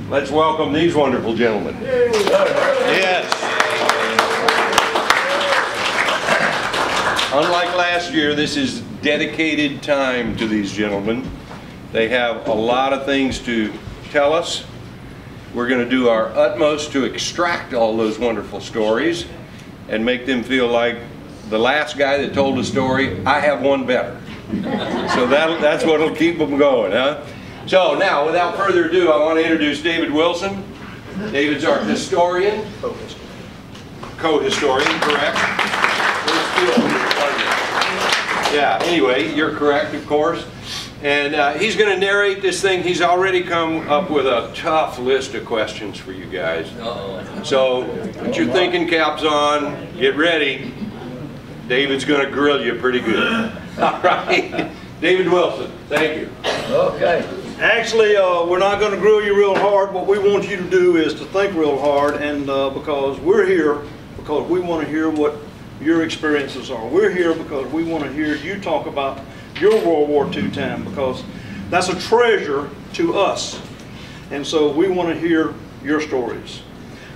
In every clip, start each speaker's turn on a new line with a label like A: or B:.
A: Let's welcome these wonderful gentlemen. Yes. Unlike last year, this is dedicated time to these gentlemen. They have a lot of things to tell us. We're going to do our utmost to extract all those wonderful stories and make them feel like the last guy that told a story, I have one better. So that's what will keep them going, huh? So now, without further ado, I want to introduce David Wilson. David's our historian. Co-historian, correct? Yeah, anyway, you're correct, of course. And he's going to narrate this thing. He's already come up with a tough list of questions for you guys. So put your thinking caps on, get ready. David's going to grill you pretty good. All right. David Wilson, thank you.
B: Okay. Actually, we're not going to grill you real hard. What we want you to do is to think real hard, and because we're here, because we want to hear what your experiences are. We're here because we want to hear you talk about your World War II time, because that's a treasure to us. And so we want to hear your stories.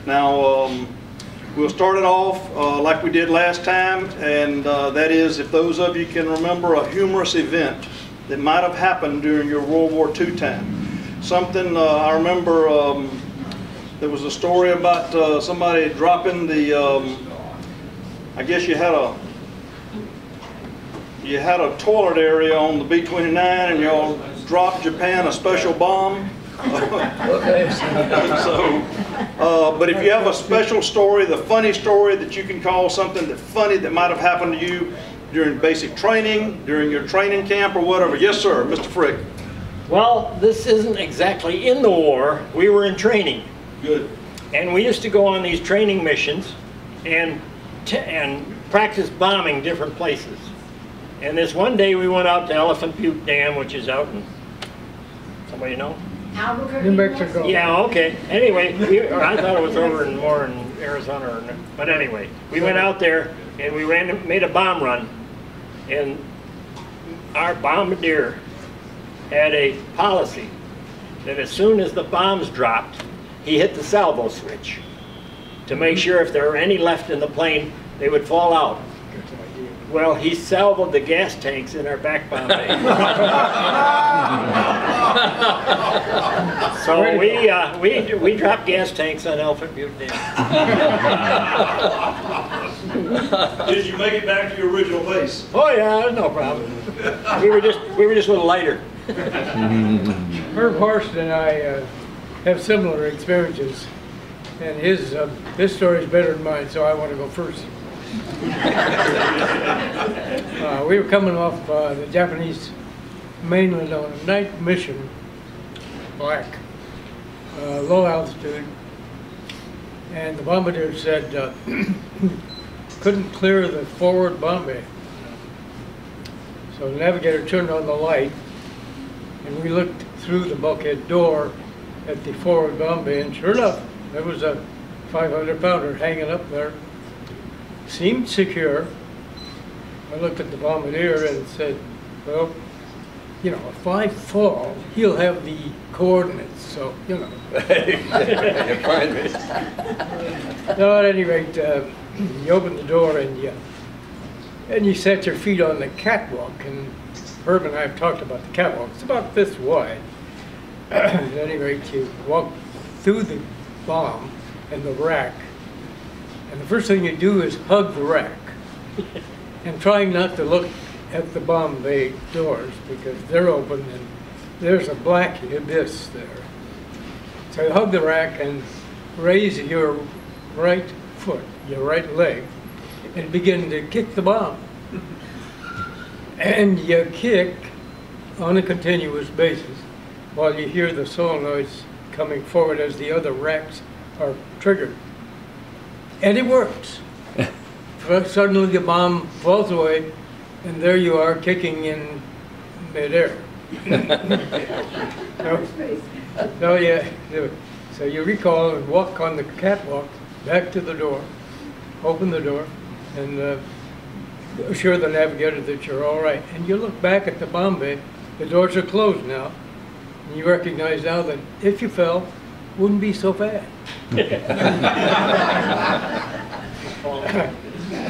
B: Now, we'll start it off like we did last time, and that is, if those of you can remember a humorous event that might have happened during your World War II time. Something, I remember there was a story about somebody dropping the, I guess you had a toilet area on the B-29 and y'all dropped Japan a special bomb.
C: Okay.
B: So, but if you have a special story, the funny story that you can call something that's funny that might have happened to you during basic training, during your training camp or whatever. Yes, sir, Mr. Frick.
C: Well, this isn't exactly in the war. We were in training.
B: Good.
C: And we used to go on these training missions and practice bombing different places. And this one day we went out to Elephant Butte Dam, which is out in, somebody know?
D: Albuquerque, New Mexico.
C: Yeah, okay. Anyway, I thought it was over more in Arizona, but anyway, we went out there and we made a bomb run, and our bombardier had a policy that as soon as the bombs dropped, he hit the salvo switch to make sure if there were any left in the plane, they would fall out. Well, he salvoed the gas tanks in our back bomb bay. So we dropped gas tanks on Elephant Butte Dam.
B: Did you make it back to your original base?
C: Oh yeah, no problem. We were just a little lighter.
D: Herb Horst and I have similar experiences, and his story is better than mine, so I want to go first. We were coming off the Japanese mainland on a night mission, black, low altitude, and the bombardier said couldn't clear the forward bomb bay. So the navigator turned on the light, and we looked through the bulkhead door at the forward bomb bay, and sure enough, there was a 500-pounder hanging up there. Seemed secure. I looked at the bombardier and said, well, you know, if I fall, he'll have the coordinates, so, you know. So at any rate, you open the door and you set your feet on the catwalk, and Herb and I have talked about the catwalk. It's about this wide. At any rate, you walk through the bomb and the rack, and the first thing you do is hug the rack and trying not to look at the bomb bay doors because they're open and there's a black abyss there. So you hug the rack and raise your right foot, your right leg, and begin to kick the bomb. And you kick on a continuous basis while you hear the solenoids coming forward as the other racks are triggered. And it works. Suddenly the bomb falls away, and there you are kicking in midair. So you recall and walk on the catwalk back to the door, open the door, and assure the navigator that you're all right. And you look back at the bomb bay, the doors are closed now, and you recognize now that if you fell, wouldn't be so bad.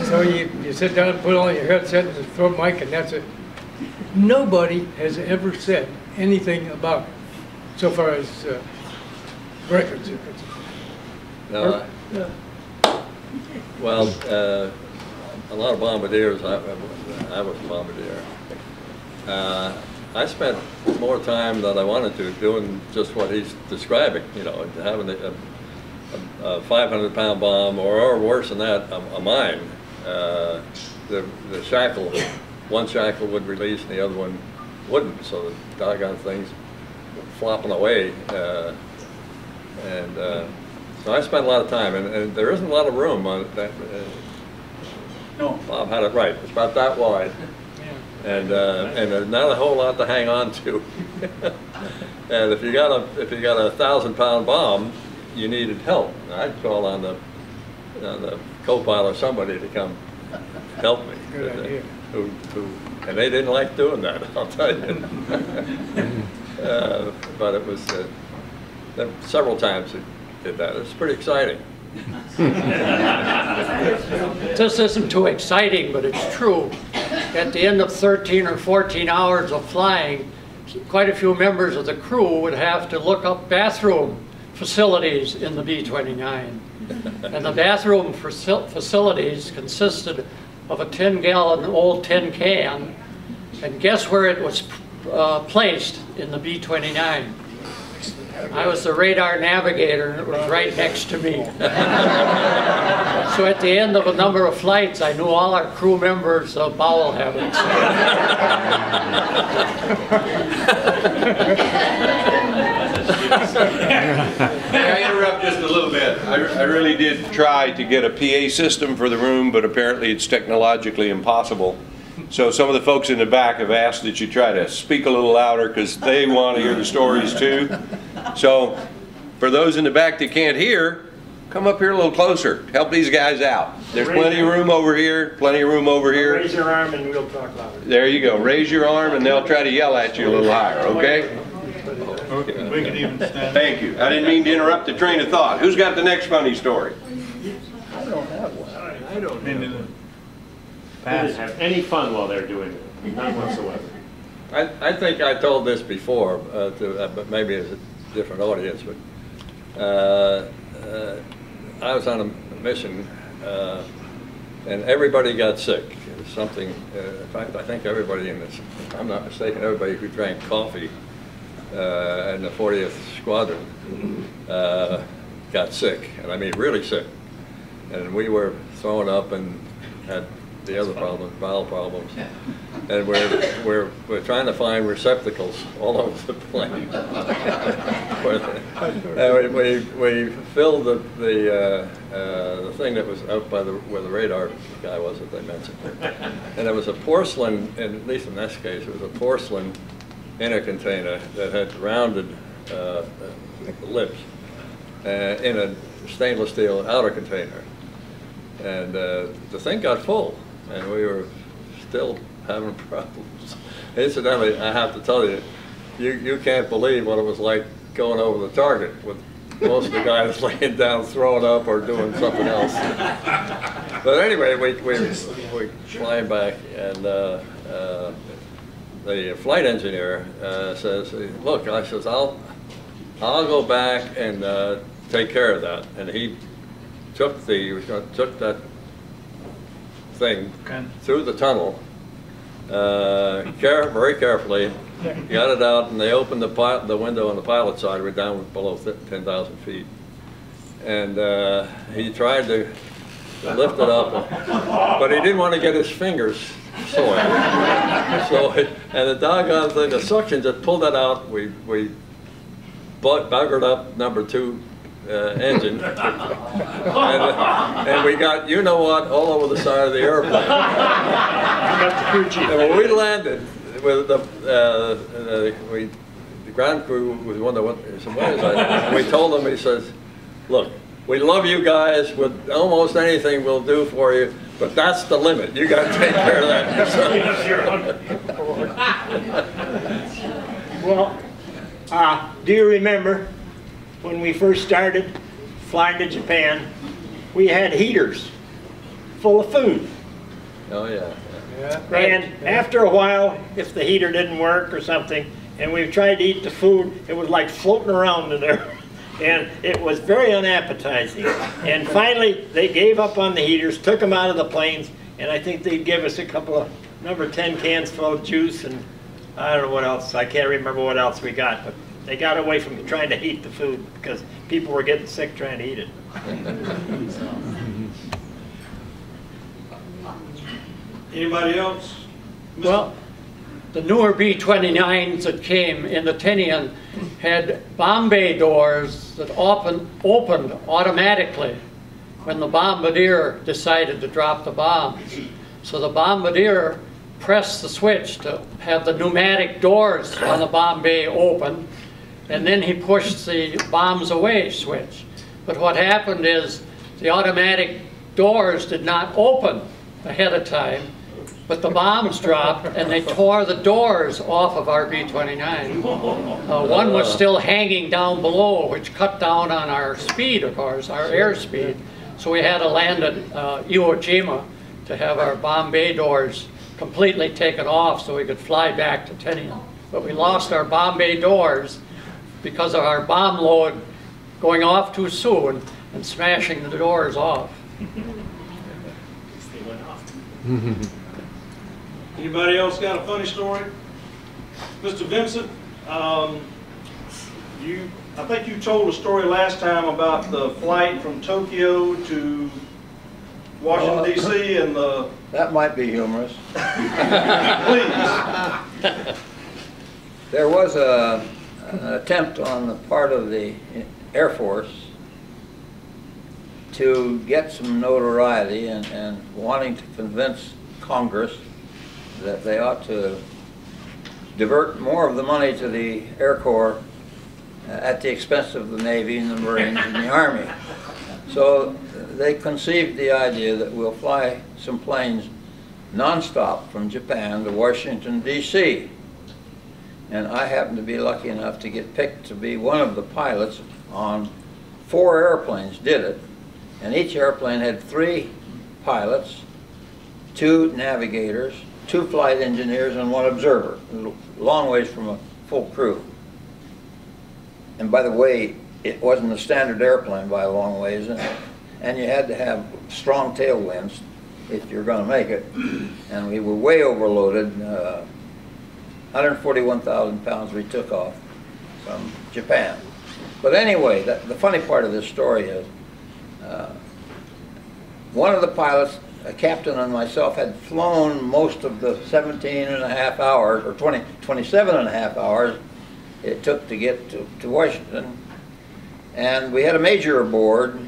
D: So you sit down, put on your headset, and throw a mic, and that's it. Nobody has ever said anything about it, so far as records are concerned.
E: No, well, a lot of bombardiers, I was a bombardier. I spent more time than I wanted to doing just what he's describing, you know, having a 500-pound bomb, or worse than that, a mine. The shackle, one shackle would release and the other one wouldn't, so the doggone things were flopping away. So I spent a lot of time, and there isn't a lot of room on that.
B: No.
E: Bob had it right. It's about that wide, and there's not a whole lot to hang on to. And if you got a 1,000-pound bomb, you needed help. I'd call on the co-pilot or somebody to come help me.
D: Good idea.
E: And they didn't like doing that, I'll tell you. But it was several times it did that. It's pretty exciting.
F: This isn't too exciting, but it's true. At the end of 13 or 14 hours of flying, quite a few members of the crew would have to look up bathroom facilities in the B-29. And the bathroom facilities consisted of a 10-gallon old tin can, and guess where it was placed in the B-29? I was the radar navigator, and it was right next to me. So at the end of a number of flights, I knew all our crew members' bowel habits.
A: May I interrupt just a little bit? I really did try to get a PA system for the room, but apparently it's technologically impossible. So some of the folks in the back have asked that you try to speak a little louder because they want to hear the stories too. So for those in the back that can't hear, come up here a little closer. Help these guys out. There's plenty of room over here, plenty of room over here.
C: Raise your arm and we'll talk louder.
A: There you go. Raise your arm and they'll try to yell at you a little higher, okay?
B: We can even stand.
A: Thank you. I didn't mean to interrupt the train of thought. Who's got the next funny story?
C: I don't have one. I don't
B: They
C: know.
G: didn't have any fun while they're doing it, none whatsoever.
E: I think I told this before, but maybe it's a different audience, but I was on a mission and everybody got sick. It was something, in fact, I think everybody in this, if I'm not mistaken, everybody who drank coffee in the 40th Squadron got sick, and I mean really sick. And we were throwing up and had the other problems, bowel problems, and we're trying to find receptacles all over the plane. And we filled the thing that was out by where the radar guy was that they mentioned, and it was a porcelain, and at least in this case, it was a porcelain in a container that had rounded lips in a stainless steel outer container, and the thing got full. And we were still having problems. Incidentally, I have to tell you, you can't believe what it was like going over the target with most of the guys laying down, throwing up, or doing something else. But anyway, we flying back, and the flight engineer says, "Look," I says, "I'll go back and take care of that." And he took that thing through the tunnel very carefully, got it out, and they opened the window on the pilot side. We're down below 10,000 feet, and he tried to lift it up, but he didn't want to get his fingers soiled. And the doggone thing, the suction just pulled that out. We buggered up number 2 engine, and we got, you know what, all over the side of the airplane. And when we landed, with the ground crew was one that went, we told them, he says, "Look, we love you guys, with almost anything we'll do for you, but that's the limit. You got to take care of that yourself."
C: Well, do you remember when we first started flying to Japan, we had heaters full of food.
E: Oh, yeah.
D: Yeah.
C: And after a while, if the heater didn't work or something, and we tried to eat the food, it was like floating around in there. And it was very unappetizing. And finally, they gave up on the heaters, took them out of the planes, and I think they'd give us a couple of number 10 cans full of juice, and I don't know what else. I can't remember what else we got, but they got away from trying to heat the food because people were getting sick trying to eat it.
B: Anybody else?
F: Well, the newer B-29s that came in the Tinian had bomb bay doors that opened automatically when the bombardier decided to drop the bombs. So the bombardier pressed the switch to have the pneumatic doors on the bomb bay open, and then he pushed the bombs away switch. But what happened is the automatic doors did not open ahead of time, but the bombs dropped and they tore the doors off of our B-29. One was still hanging down below, which cut down on our speed, of course, our airspeed. So we had to land at Iwo Jima to have our bomb bay doors completely taken off so we could fly back to Tinian. But we lost our bomb bay doors because of our bomb load going off too soon and smashing the doors off.
B: Anybody else got a funny story? Mr. Vincent, I think you told a story last time about the flight from Tokyo to Washington, D.C. and the...
H: That might be humorous.
B: Please.
H: There was an attempt on the part of the Air Force to get some notoriety and wanting to convince Congress that they ought to divert more of the money to the Air Corps at the expense of the Navy and the Marines and the Army. So they conceived the idea that we'll fly some planes nonstop from Japan to Washington, D.C. And I happened to be lucky enough to get picked to be one of the pilots on 4 airplanes did it. And each airplane had 3 pilots, 2 navigators, 2 flight engineers, and 1 observer, a long ways from a full crew. And by the way, it wasn't a standard airplane by a long ways, and you had to have strong tailwinds if you're going to make it. And we were way overloaded. 141,000 pounds we took off from Japan. But anyway, the funny part of this story is one of the pilots, a captain and myself, had flown most of the 17 and a half hours, or 27 and a half hours it took to get to Washington. And we had a major aboard,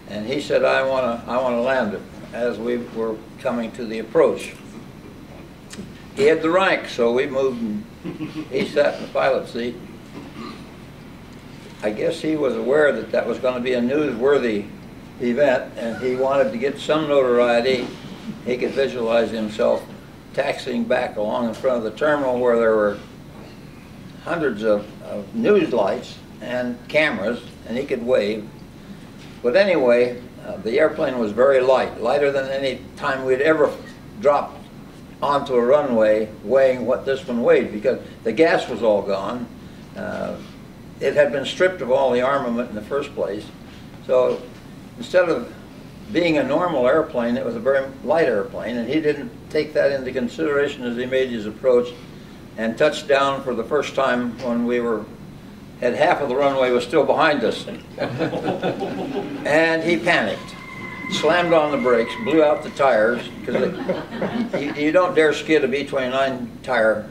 H: and he said, I want to land it, as we were coming to the approach. He had the rank, so we moved, and he sat in the pilot seat. I guess he was aware that that was going to be a newsworthy event, and he wanted to get some notoriety. He could visualize himself taxiing back along in front of the terminal where there were hundreds of news lights and cameras, and he could wave. But anyway, the airplane was very light, lighter than any time we'd ever dropped onto a runway weighing what this one weighed, because the gas was all gone. It had been stripped of all the armament in the first place. So instead of being a normal airplane, it was a very light airplane, and he didn't take that into consideration as he made his approach and touched down for the first time when we had half of the runway was still behind us. And he panicked, slammed on the brakes, blew out the tires, because you don't dare skid a B-29 tire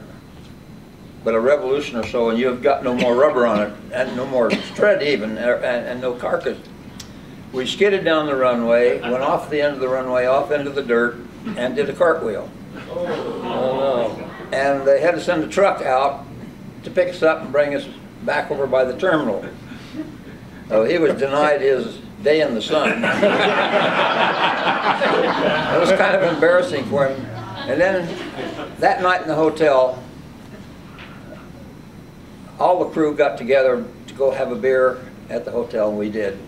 H: but a revolution or so, and you've got no more rubber on it, and no more tread even, and no carcass. We skidded down the runway, went off the end of the runway, off into the dirt, and did a cartwheel. Oh, no. And they had to send a truck out to pick us up and bring us back over by the terminal. So he was denied his day in the sun. It was kind of embarrassing for him. And then that night in the hotel, all the crew got together to go have a beer at the hotel, and we did.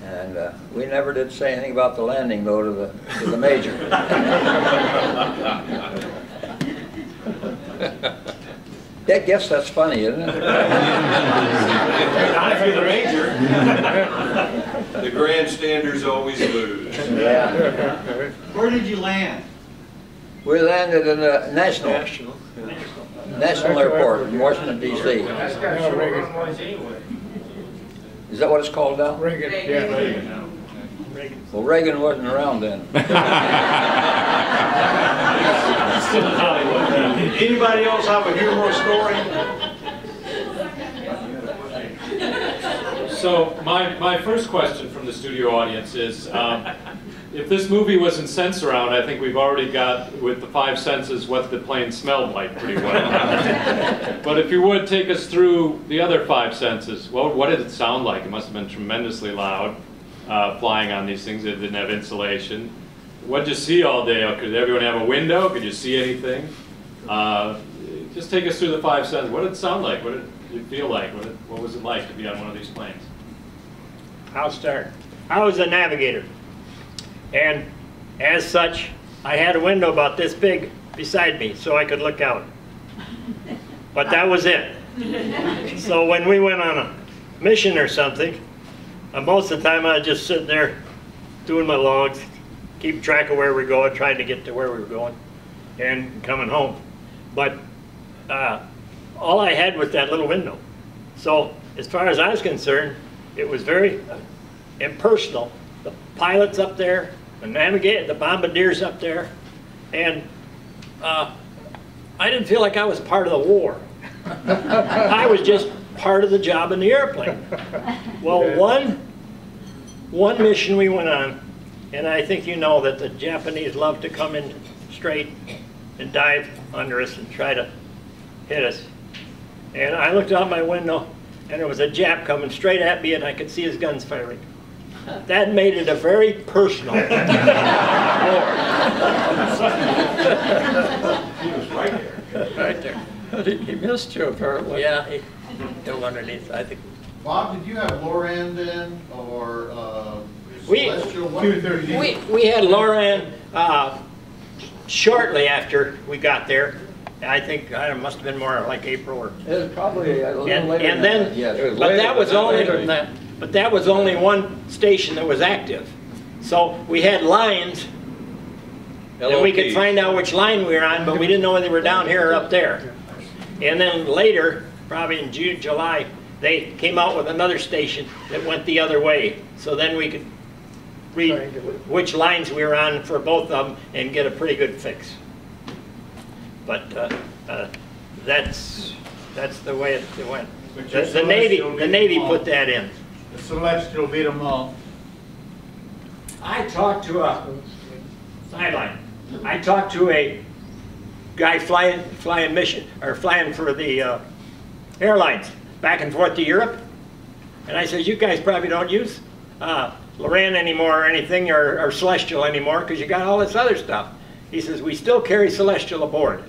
H: And we never did say anything about the landing, though, to the major. I guess that's funny, isn't it?
G: Not if you're the major.
A: The grandstanders always lose.
H: Yeah.
I: Where did you land?
H: We landed in the National Airport in Washington, D.C. Is that what it's called now?
D: Reagan, yeah.
H: Well, Reagan wasn't around then.
G: Still in Hollywood.
B: Anybody else have a humorous story?
J: So my first question from the studio audience is, if this movie was in sense around, I think we've already got, with the 5 senses, what the plane smelled like pretty well. But if you would take us through the other 5 senses, well, what did it sound like? It must have been tremendously loud, flying on these things. It didn't have insulation. What did you see all day? Could everyone have a window? Could you see anything? Just take us through the 5 senses. What did it sound like? What did it feel like? What was it like to be on one of these planes?
C: I'll start. I was a navigator. And as such, I had a window about this big beside me so I could look out. But that was it. So when we went on a mission or something, most of the time I was just sitting there doing my logs, keeping track of where we're going, trying to get to where we were going, and coming home. But all I had was that little window. So as far as I was concerned, it was very impersonal. The pilot's up there, the navigator, the bombardiers up there, and I didn't feel like I was part of the war. I was just part of the job in the airplane. Well, one mission we went on, and I think you know that the Japanese love to come in straight and dive under us and try to hit us. And I looked out my window, and there was a Jap coming straight at me, and I could see his guns firing. That made it a very personal war.
G: He was right there.
C: Right there.
F: He missed you apparently.
C: Yeah, he dove underneath, I think.
I: Bob, did you have Loran then, or
C: We-
I: Celestial? What did you use?
C: We had Loran shortly after we got there. I think it must have been more like April or.
H: It was probably a little
C: And,
H: later
C: and
H: than
C: then,
H: that, yes.
E: It was
C: but
E: later
C: that was
E: than that,
C: only,
E: later than that.
C: but that was only one station that was active. So we had lines, and we could
A: LOPs.
C: find out which line we were on, but we didn't know whether they were down here or up there. And then later, probably in June, July, they came out with another station that went the other way. So then we could read which lines we were on for both of them and get a pretty good fix. But that's the way it went.
I: But your
C: The Navy
I: Celestial
C: put that in.
I: The Celestial beat them all.
C: I talked to a sideline. I talked to a guy flying mission or flying for the airlines back and forth to Europe, and I said, "You guys probably don't use Loran anymore or anything, or Celestial anymore, because you got all this other stuff." He says, "We still carry Celestial aboard,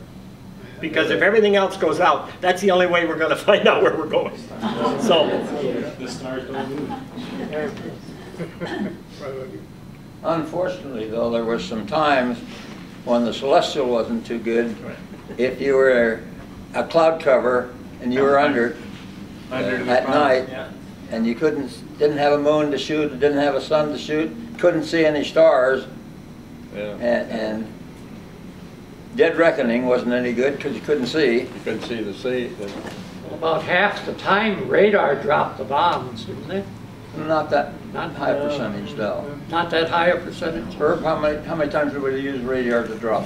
C: because if everything else goes out, that's the only way we're going to find out where we're going." So.
G: The stars don't move.
H: Unfortunately, though, there was some times when the Celestial wasn't too good. If you were a cloud cover and you were under it at night, and you didn't have a moon to shoot, didn't have a sun to shoot, couldn't see any stars,
E: Yeah.
H: and Dead Reckoning wasn't any good because you couldn't see.
E: You couldn't see the sea.
F: About half the time radar dropped the bombs, didn't they?
H: Not that
F: Not
H: high percentage, though.
F: Not that high a percentage.
H: Herb, how many times did we use radar to drop?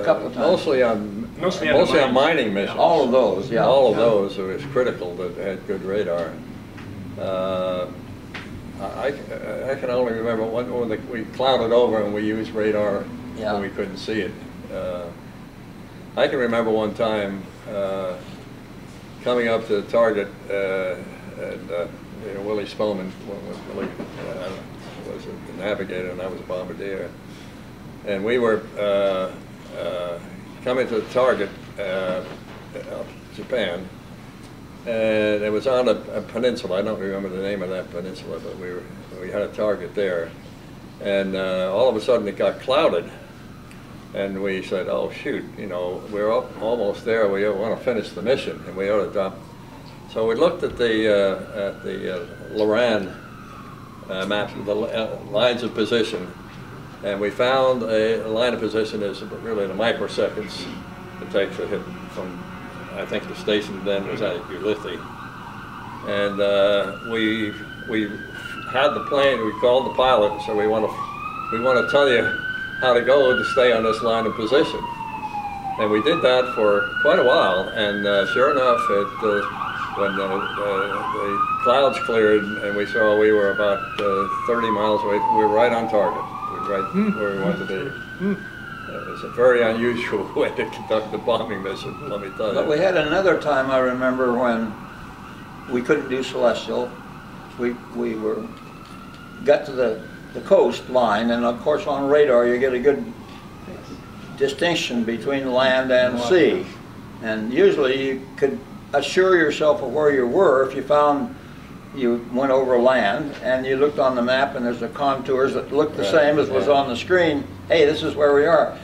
H: Couple of times.
E: Mostly on mining missions.
H: All of those, yeah.
E: All of those, it was critical that they had good radar. I can only remember when we clouded over and we used radar
H: Yeah.
E: when we couldn't see it. I can remember one time coming up to the target, and Willie Spellman was the navigator and I was a bombardier. And we were coming to the target, Japan, and it was on a peninsula. I don't remember the name of that peninsula, but we had a target there. And all of a sudden it got clouded. And we said, oh shoot, you know, we're almost there. We want to finish the mission, and we ought to drop. So we looked at the Loran map, the lines of position, and we found a line of position is really the microseconds it takes to hit from, I think the station then was at Ulithi. And we had the plane, we called the pilot and said, we want to tell you how to go to stay on this line of position. And we did that for quite a while, and sure enough, when the clouds cleared and we saw we were about 30 miles away, we were right on target. We were right where we wanted to be. It was a very unusual way to conduct the bombing mission, let me tell you.
H: But we had another time, I remember, when we couldn't do Celestial. We got to the coastline, and of course on radar you get a good distinction between land and sea. And usually you could assure yourself of where you were if you found you went over land and you looked on the map and there's the contours that looked the same as was on the screen. Hey, this is where we are.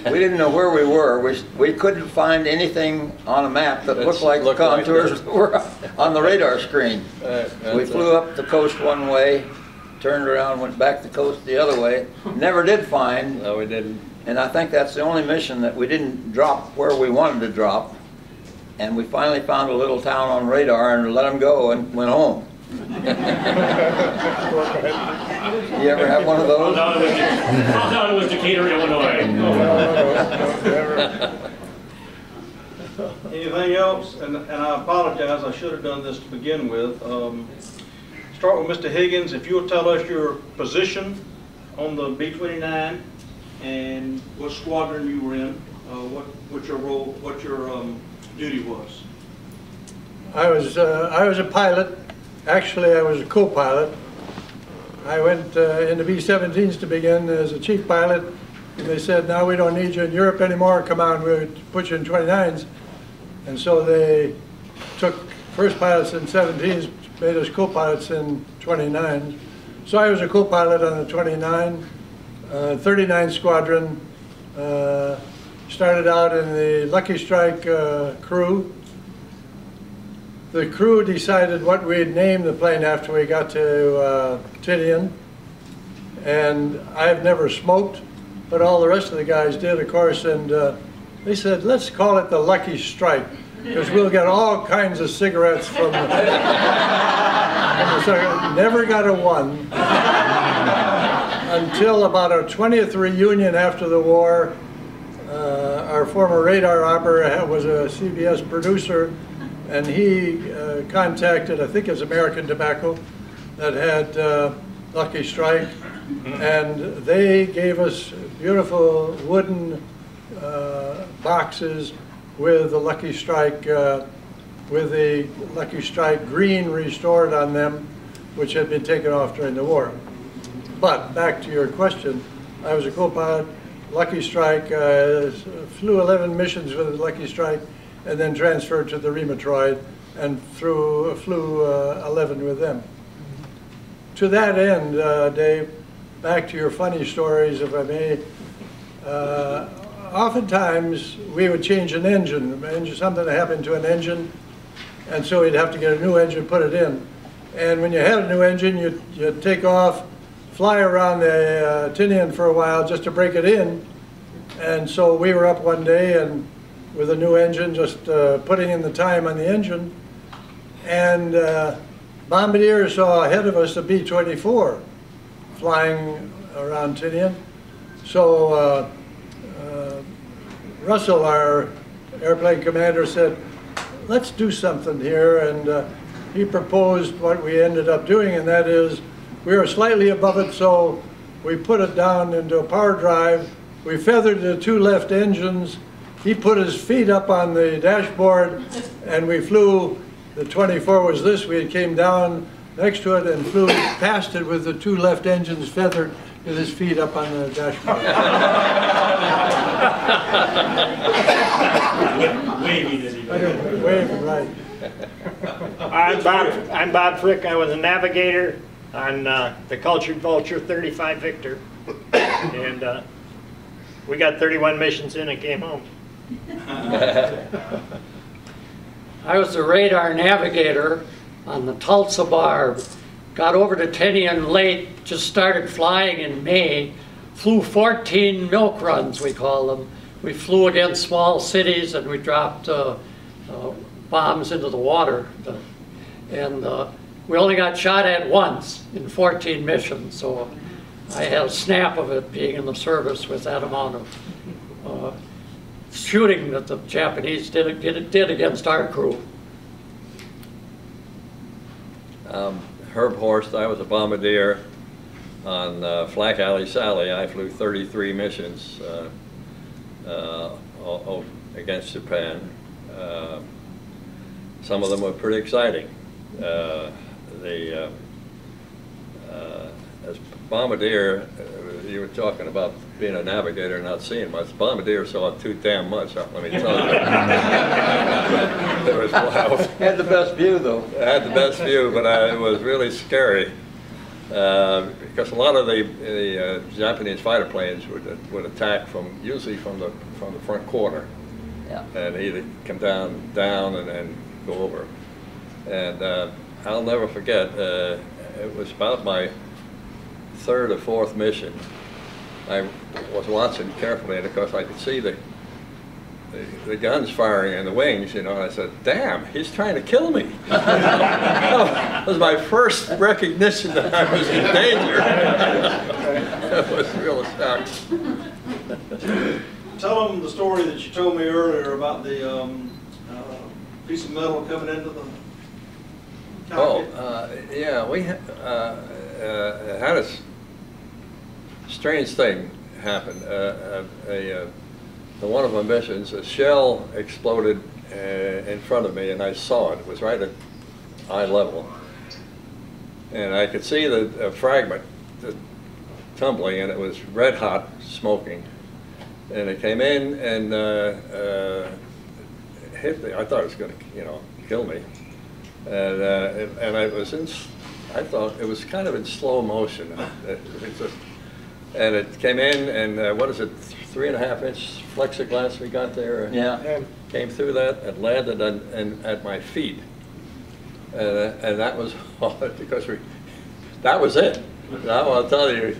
H: We didn't know where we were. We couldn't find anything on a map that looked like the contours were on the radar screen. We flew up the coast one way, turned around, went back the coast the other way. Never did find.
E: No, we didn't.
H: And I think that's the only mission that we didn't drop where we wanted to drop. And we finally found a little town on radar and let them go and went home. You ever have one of those?
G: Found out it was Decatur, Illinois.
B: Anything else? And I apologize, I should have done this to begin with. Start with Mr. Higgins. If you'll tell us your position on the B-29 and what squadron you were in, what your role, what your duty was.
I: I was a pilot. Actually, I was a co-pilot. I went into B-17s to begin as a chief pilot, and they said, now we don't need you in Europe anymore, come on, we'll put you in 29s. And so they took first pilots in 17s, made us co-pilots in 29s. So I was a co-pilot on the 29, 39 Squadron, started out in the Lucky Strike crew. The crew decided what we'd name the plane after we got to Tinian, and I've never smoked, but all the rest of the guys did, of course, and they said, let's call it the Lucky Strike, because we'll get all kinds of cigarettes from the never got a one until about our 20th reunion after the war. Our former radar operator was a CBS producer, and he contacted, I think it was American Tobacco, that had Lucky Strike, and they gave us beautiful wooden boxes with the Lucky Strike, with the Lucky Strike green restored on them, which had been taken off during the war. But back to your question, I was a co-pilot, Lucky Strike, flew 11 missions with Lucky Strike, and then transferred to the Rematroid and flew 11 with them. To that end, Dave, back to your funny stories, if I may, oftentimes we would change an engine, something happened to an engine, and so we'd have to get a new engine, put it in. And when you had a new engine, you'd take off, fly around the Tinian for a while just to break it in. And so we were up one day and with a new engine, just putting in the time on the engine. And Bombardier saw ahead of us a B-24 flying around Tinian. So Russell, our airplane commander, said, let's do something here. And he proposed what we ended up doing, and that is we were slightly above it, so we put it down into a power drive. We feathered the two left engines. He put his feet up on the dashboard, and we flew. The 24 was this. We came down next to it and flew past it with the two left engines feathered with his feet up on the dashboard.
G: Waving as he goes.
I: Waving, right.
C: I'm Bob Frick. I was a navigator on the Cultured Vulture 35 Victor. And we got 31 missions in and came home.
F: I was the radar navigator on the Tulsa Barb. Got over to Tinian late, just started flying in May. Flew 14 milk runs, we call them. We flew against small cities and we dropped bombs into the water. And we only got shot at once in 14 missions, so I had a snap of it being in the service with that amount of shooting that the Japanese did against our crew.
E: Herb Horst, I was a bombardier on Flak Alley Sally. I flew 33 missions against Japan. Some of them were pretty exciting. As bombardier, you were talking about being a navigator and not seeing much. Bombardier saw too damn much, let me tell you. It was wild.
H: Had the best view, though.
E: I had the best view, but it was really scary because a lot of the Japanese fighter planes would attack usually from the front quarter,
H: Yeah.
E: and either come down and then go over. And I'll never forget. It was about my third or fourth mission. I was watching carefully, and of course I could see the guns firing in the wings, you know, and I said, damn, he's trying to kill me. That was my first recognition that I was in danger. That was real shock.
B: Tell them the story that you told me earlier about the piece of metal coming into the cockpit.
E: Yeah, we had a strange thing happen. One of our missions, a shell exploded in front of me, and I saw it. It was right at eye level. And I could see the fragment tumbling, and it was red hot, smoking. And it came in and hit me. I thought it was going to, kill me. And I thought it was kind of in slow motion. And it came in, and what is it, 3.5-inch plexiglass we got there?
H: Yeah.
E: Came through that and landed at my feet. And that was because that was it. Now I'll tell you,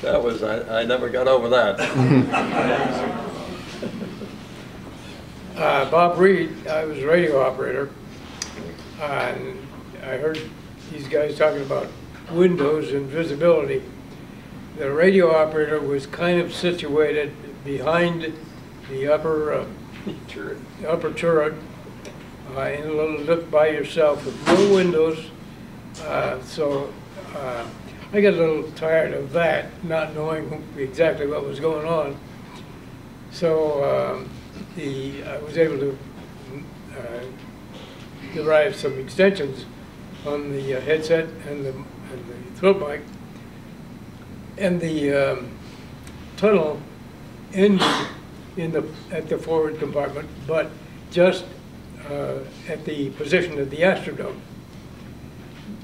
E: that was, I never got over that.
D: Bob Reed, I was a radio operator, and I heard these guys talking about windows and visibility. The radio operator was kind of situated behind the upper turret in a little lip by yourself with no windows. So I got a little tired of that, not knowing exactly what was going on. So I was able to derive some extensions on the headset and the throat mic. And the tunnel ended at the forward compartment, but just at the position of the Astrodome.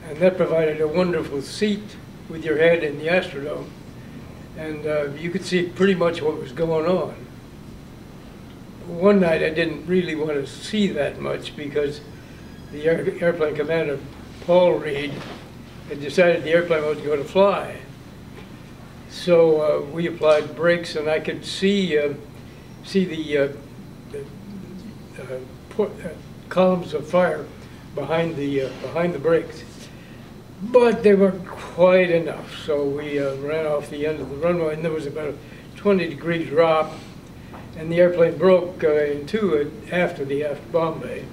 D: And that provided a wonderful seat with your head in the Astrodome. And you could see pretty much what was going on. One night I didn't really want to see that much because the airplane commander, Paul Reed, had decided the airplane was going to fly. So we applied brakes, and I could see the columns of fire behind the brakes, but they weren't quite enough. So we ran off the end of the runway, and there was about a 20-degree drop, and the airplane broke in two after the aft bomb bay.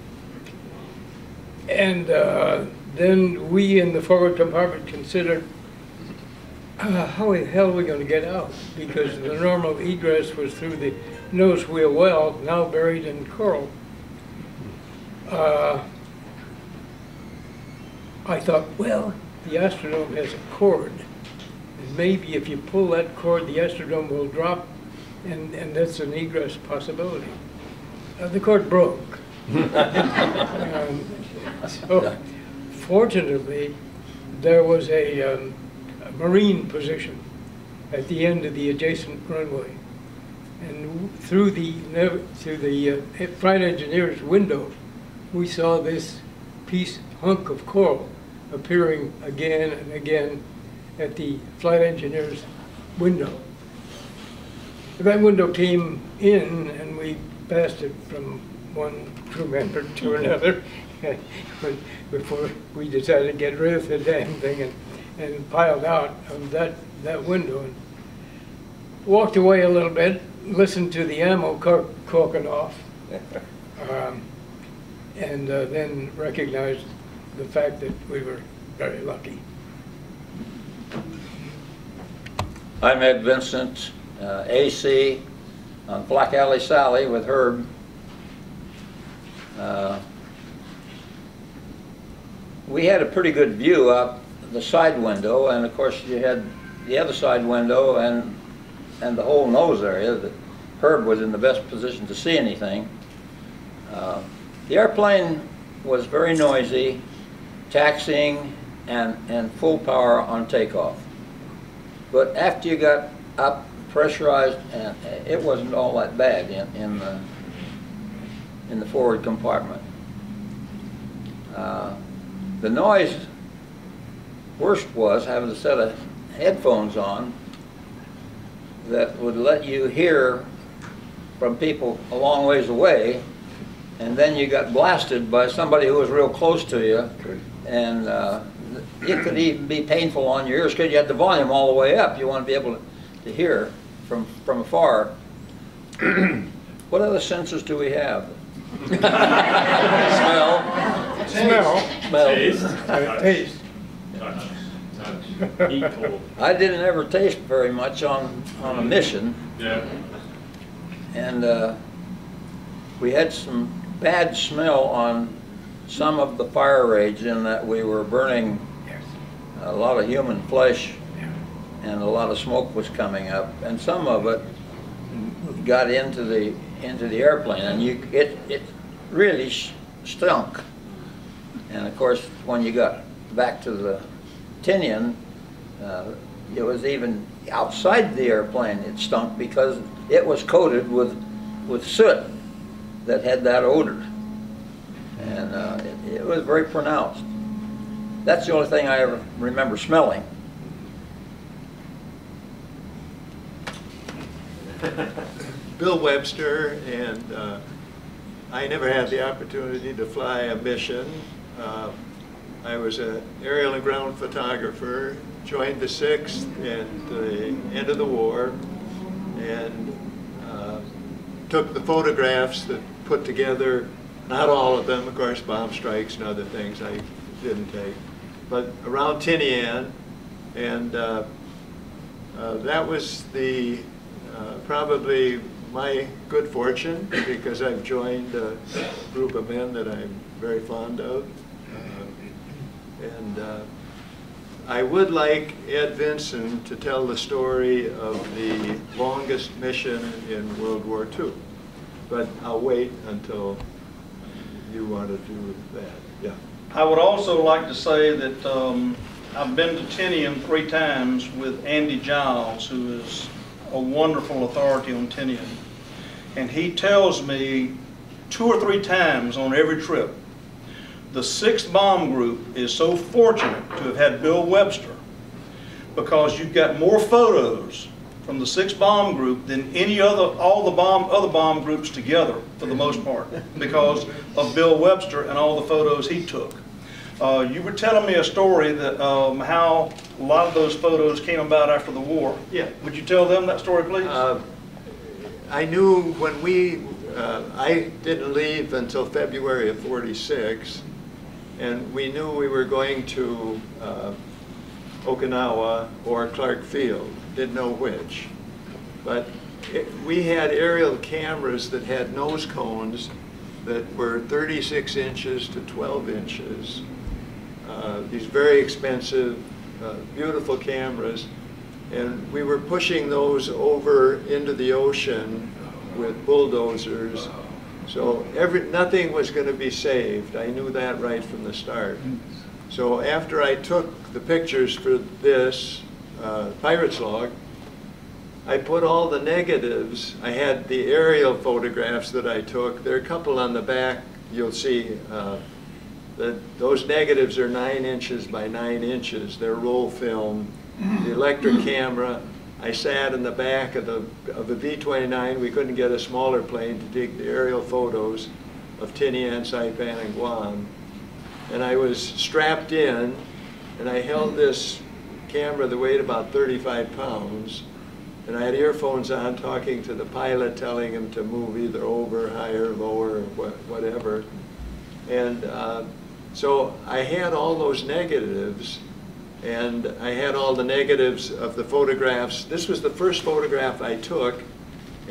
D: And then we in the forward compartment considered, how the hell are we going to get out? Because the normal egress was through the nose wheel well, now buried in coral. I thought, well, the Astrodome has a cord, And maybe if you pull that cord, the estradome will drop, and that's an egress possibility. The cord broke. So, fortunately, there was a marine position at the end of the adjacent runway. And through the flight engineer's window, we saw this hunk of coral appearing again and again at the flight engineer's window. That window came in, and we passed it from one crew member to another before we decided to get rid of the damn thing and piled out of that window and walked away a little bit, listened to the ammo corking off, and then recognized the fact that we were very lucky.
H: I met Vincent, AC, on Black Alley Sally with Herb. We had a pretty good view out the side window, and of course you had the other side window and the whole nose area that Herb was in the best position to see anything. The airplane was very noisy, taxiing and full power on takeoff. But after you got up, pressurized, and it wasn't all that bad in the forward compartment. The noise, worst was having a set of headphones on that would let you hear from people a long ways away, and then you got blasted by somebody who was real close to you, and it could even be painful on your ears because you had the volume all the way up. You want to be able to hear from afar. What other senses do we have? Smell.
C: Taste.
D: Taste.
J: Touch. Heat, cold.
H: I didn't ever taste very much on a mission.
J: Yeah.
H: And we had some bad smell on some of the fire rage in that we were burning a lot of human flesh, and a lot of smoke was coming up, and some of it got into the airplane, and it really stunk. And of course, when you got back to the Tinian, it was even outside the airplane it stunk because it was coated with soot that had that odor, and it was very pronounced. That's the only thing I ever remember smelling.
K: Bill Webster, and I never had the opportunity to fly a mission. I was an aerial and ground photographer, joined the 6th at the end of the war, and took the photographs that put together, not all of them, of course, bomb strikes and other things I didn't take, but around Tinian, and that was probably my good fortune, because I've joined a group of men that I'm very fond of. And I would like Ed Vinson to tell the story of the longest mission in World War II, but I'll wait until you want to do that. Yeah.
B: I would also like to say that I've been to Tinian 3 times with Andy Giles, who is a wonderful authority on Tinian. And he tells me 2 or 3 times on every trip, the 6th Bomb Group is so fortunate to have had Bill Webster, because you've got more photos from the 6th Bomb Group than all the other bomb groups together, for the most part, because of Bill Webster and all the photos he took. You were telling me a story that how a lot of those photos came about after the war.
K: Yeah.
B: Would you tell them that story, please?
K: I knew when I didn't leave until February of '46, and we knew we were going to Okinawa or Clark Field, didn't know which. But we had aerial cameras that had nose cones that were 36 inches to 12 inches. These very expensive, beautiful cameras. And we were pushing those over into the ocean with bulldozers. So nothing was going to be saved. I knew that right from the start. So after I took the pictures for this pirate's log, I put all the negatives. I had the aerial photographs that I took. There are a couple on the back. You'll see that those negatives are 9 inches by 9 inches. They're roll film. The electric camera, I sat in the back of a B-29. We couldn't get a smaller plane to take the aerial photos of Tinian, Saipan, and Guam. And I was strapped in, and I held this camera that weighed about 35 pounds. And I had earphones on talking to the pilot, telling him to move either over, higher, lower, or whatever. And so I had all those negatives, and I had all the negatives of the photographs. This was the first photograph I took,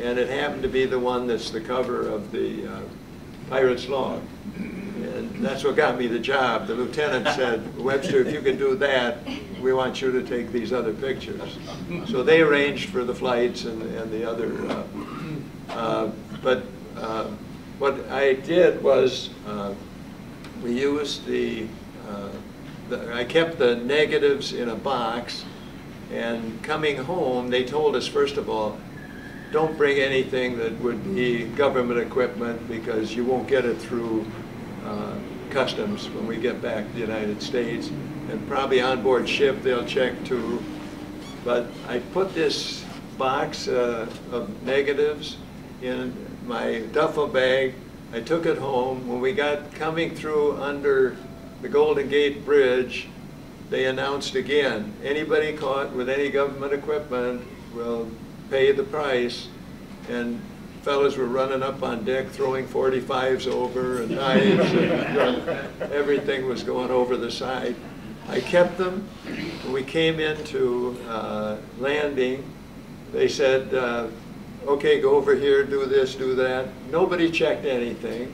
K: and it happened to be the one that's the cover of the Pirate's Log. And that's what got me the job. The lieutenant said, Webster, if you can do that, we want you to take these other pictures. So they arranged for the flights and the other. What I did was we used I kept the negatives in a box, and coming home, they told us, first of all, don't bring anything that would be government equipment because you won't get it through customs when we get back to the United States. And probably on board ship, they'll check too. But I put this box of negatives in my duffel bag. I took it home. When we got coming through under the Golden Gate Bridge, they announced again, anybody caught with any government equipment will pay the price. And fellas were running up on deck throwing 45s over and knives, and everything was going over the side. I kept them. When we came into landing, they said, okay, go over here, do this, do that. Nobody checked anything.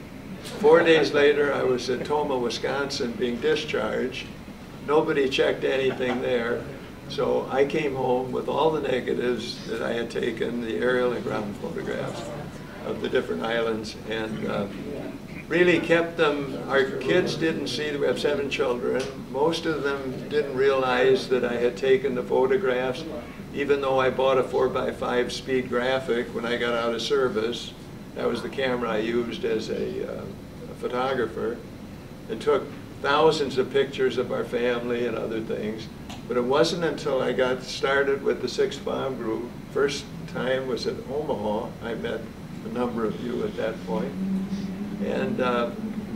K: 4 days later, I was at Toma, Wisconsin being discharged. Nobody checked anything there. So I came home with all the negatives that I had taken, the aerial and ground photographs of the different islands, and really kept them. Our kids didn't see, we have 7 children. Most of them didn't realize that I had taken the photographs, even though I bought a 4x5 speed graphic when I got out of service. That was the camera I used as a photographer, and took thousands of pictures of our family and other things. But it wasn't until I got started with the 6th Bomb Group, first time was at Omaha. I met a number of you at that point. And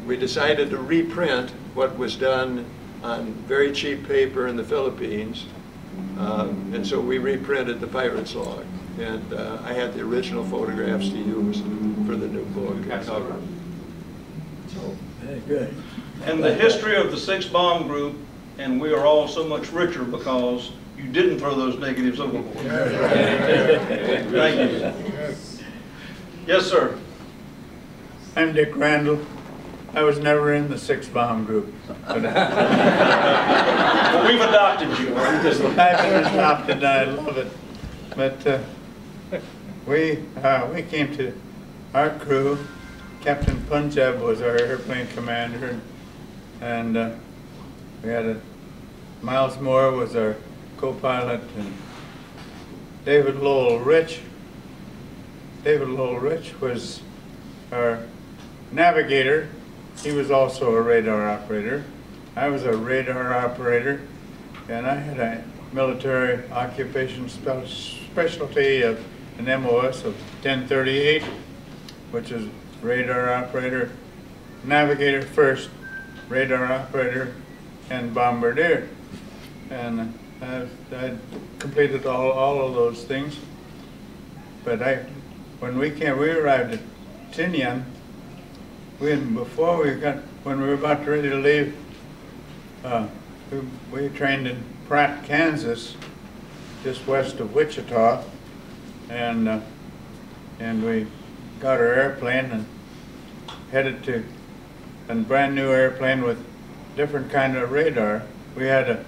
K: we decided to reprint what was done on very cheap paper in the Philippines. And so we reprinted the Pirate's Log. And I had the original photographs to use for the new book and cover. So,
I: very good.
B: And the history of the 6th Bomb Group, and we are all so much richer because you didn't throw those negatives overboard. Thank you. Yes, sir.
L: I'm Dick Randall. I was never in the 6th Bomb Group.
B: Well, we've adopted you.
L: I've been adopted, and I love it. But we came to our crew. Captain Punjab was our airplane commander, and we had Miles Moore was our co-pilot, and David Lowell Rich. David Lowell Rich was our navigator. He was also a radar operator. I was a radar operator, and I had a military occupation specialty of an MOS of 1038, which is radar operator, navigator first, radar operator, and bombardier. And I completed all of those things. But when we arrived at Tinian, when we were about ready to leave, we trained in Pratt, Kansas, just west of Wichita, and we got our airplane and headed to a brand new airplane with different kind of radar. We had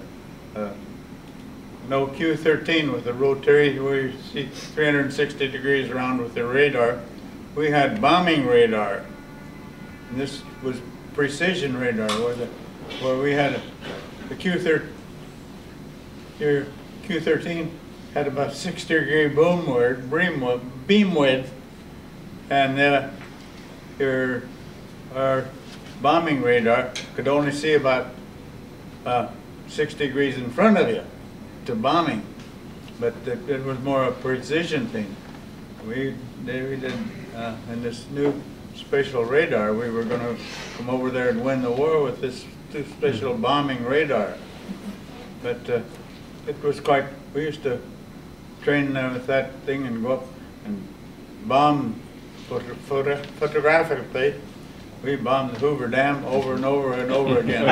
L: no Q-13 with the rotary where you see 360 degrees around with the radar. We had bombing radar. And this was precision radar where we had the Q-13 had about 6-degree beam width, and our bombing radar could only see about 6 degrees in front of you to bombing, but it was more a precision thing. We did in this new spatial radar, we were going to come over there and win the war with this spatial bombing radar. But it was quite, we used to train with that thing and go up and bomb photographically. We bombed the Hoover Dam over and over and over again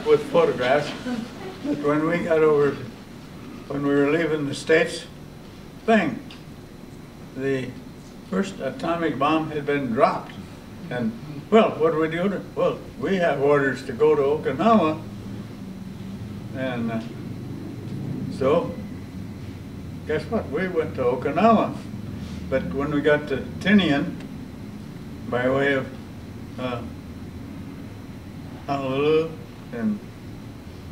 L: with photographs. But when we got over, when we were leaving the States, bang, the first atomic bomb had been dropped. And, well, what do we do? Well, we have orders to go to Okinawa. And so, guess what? We went to Okinawa. But when we got to Tinian, by way of Honolulu and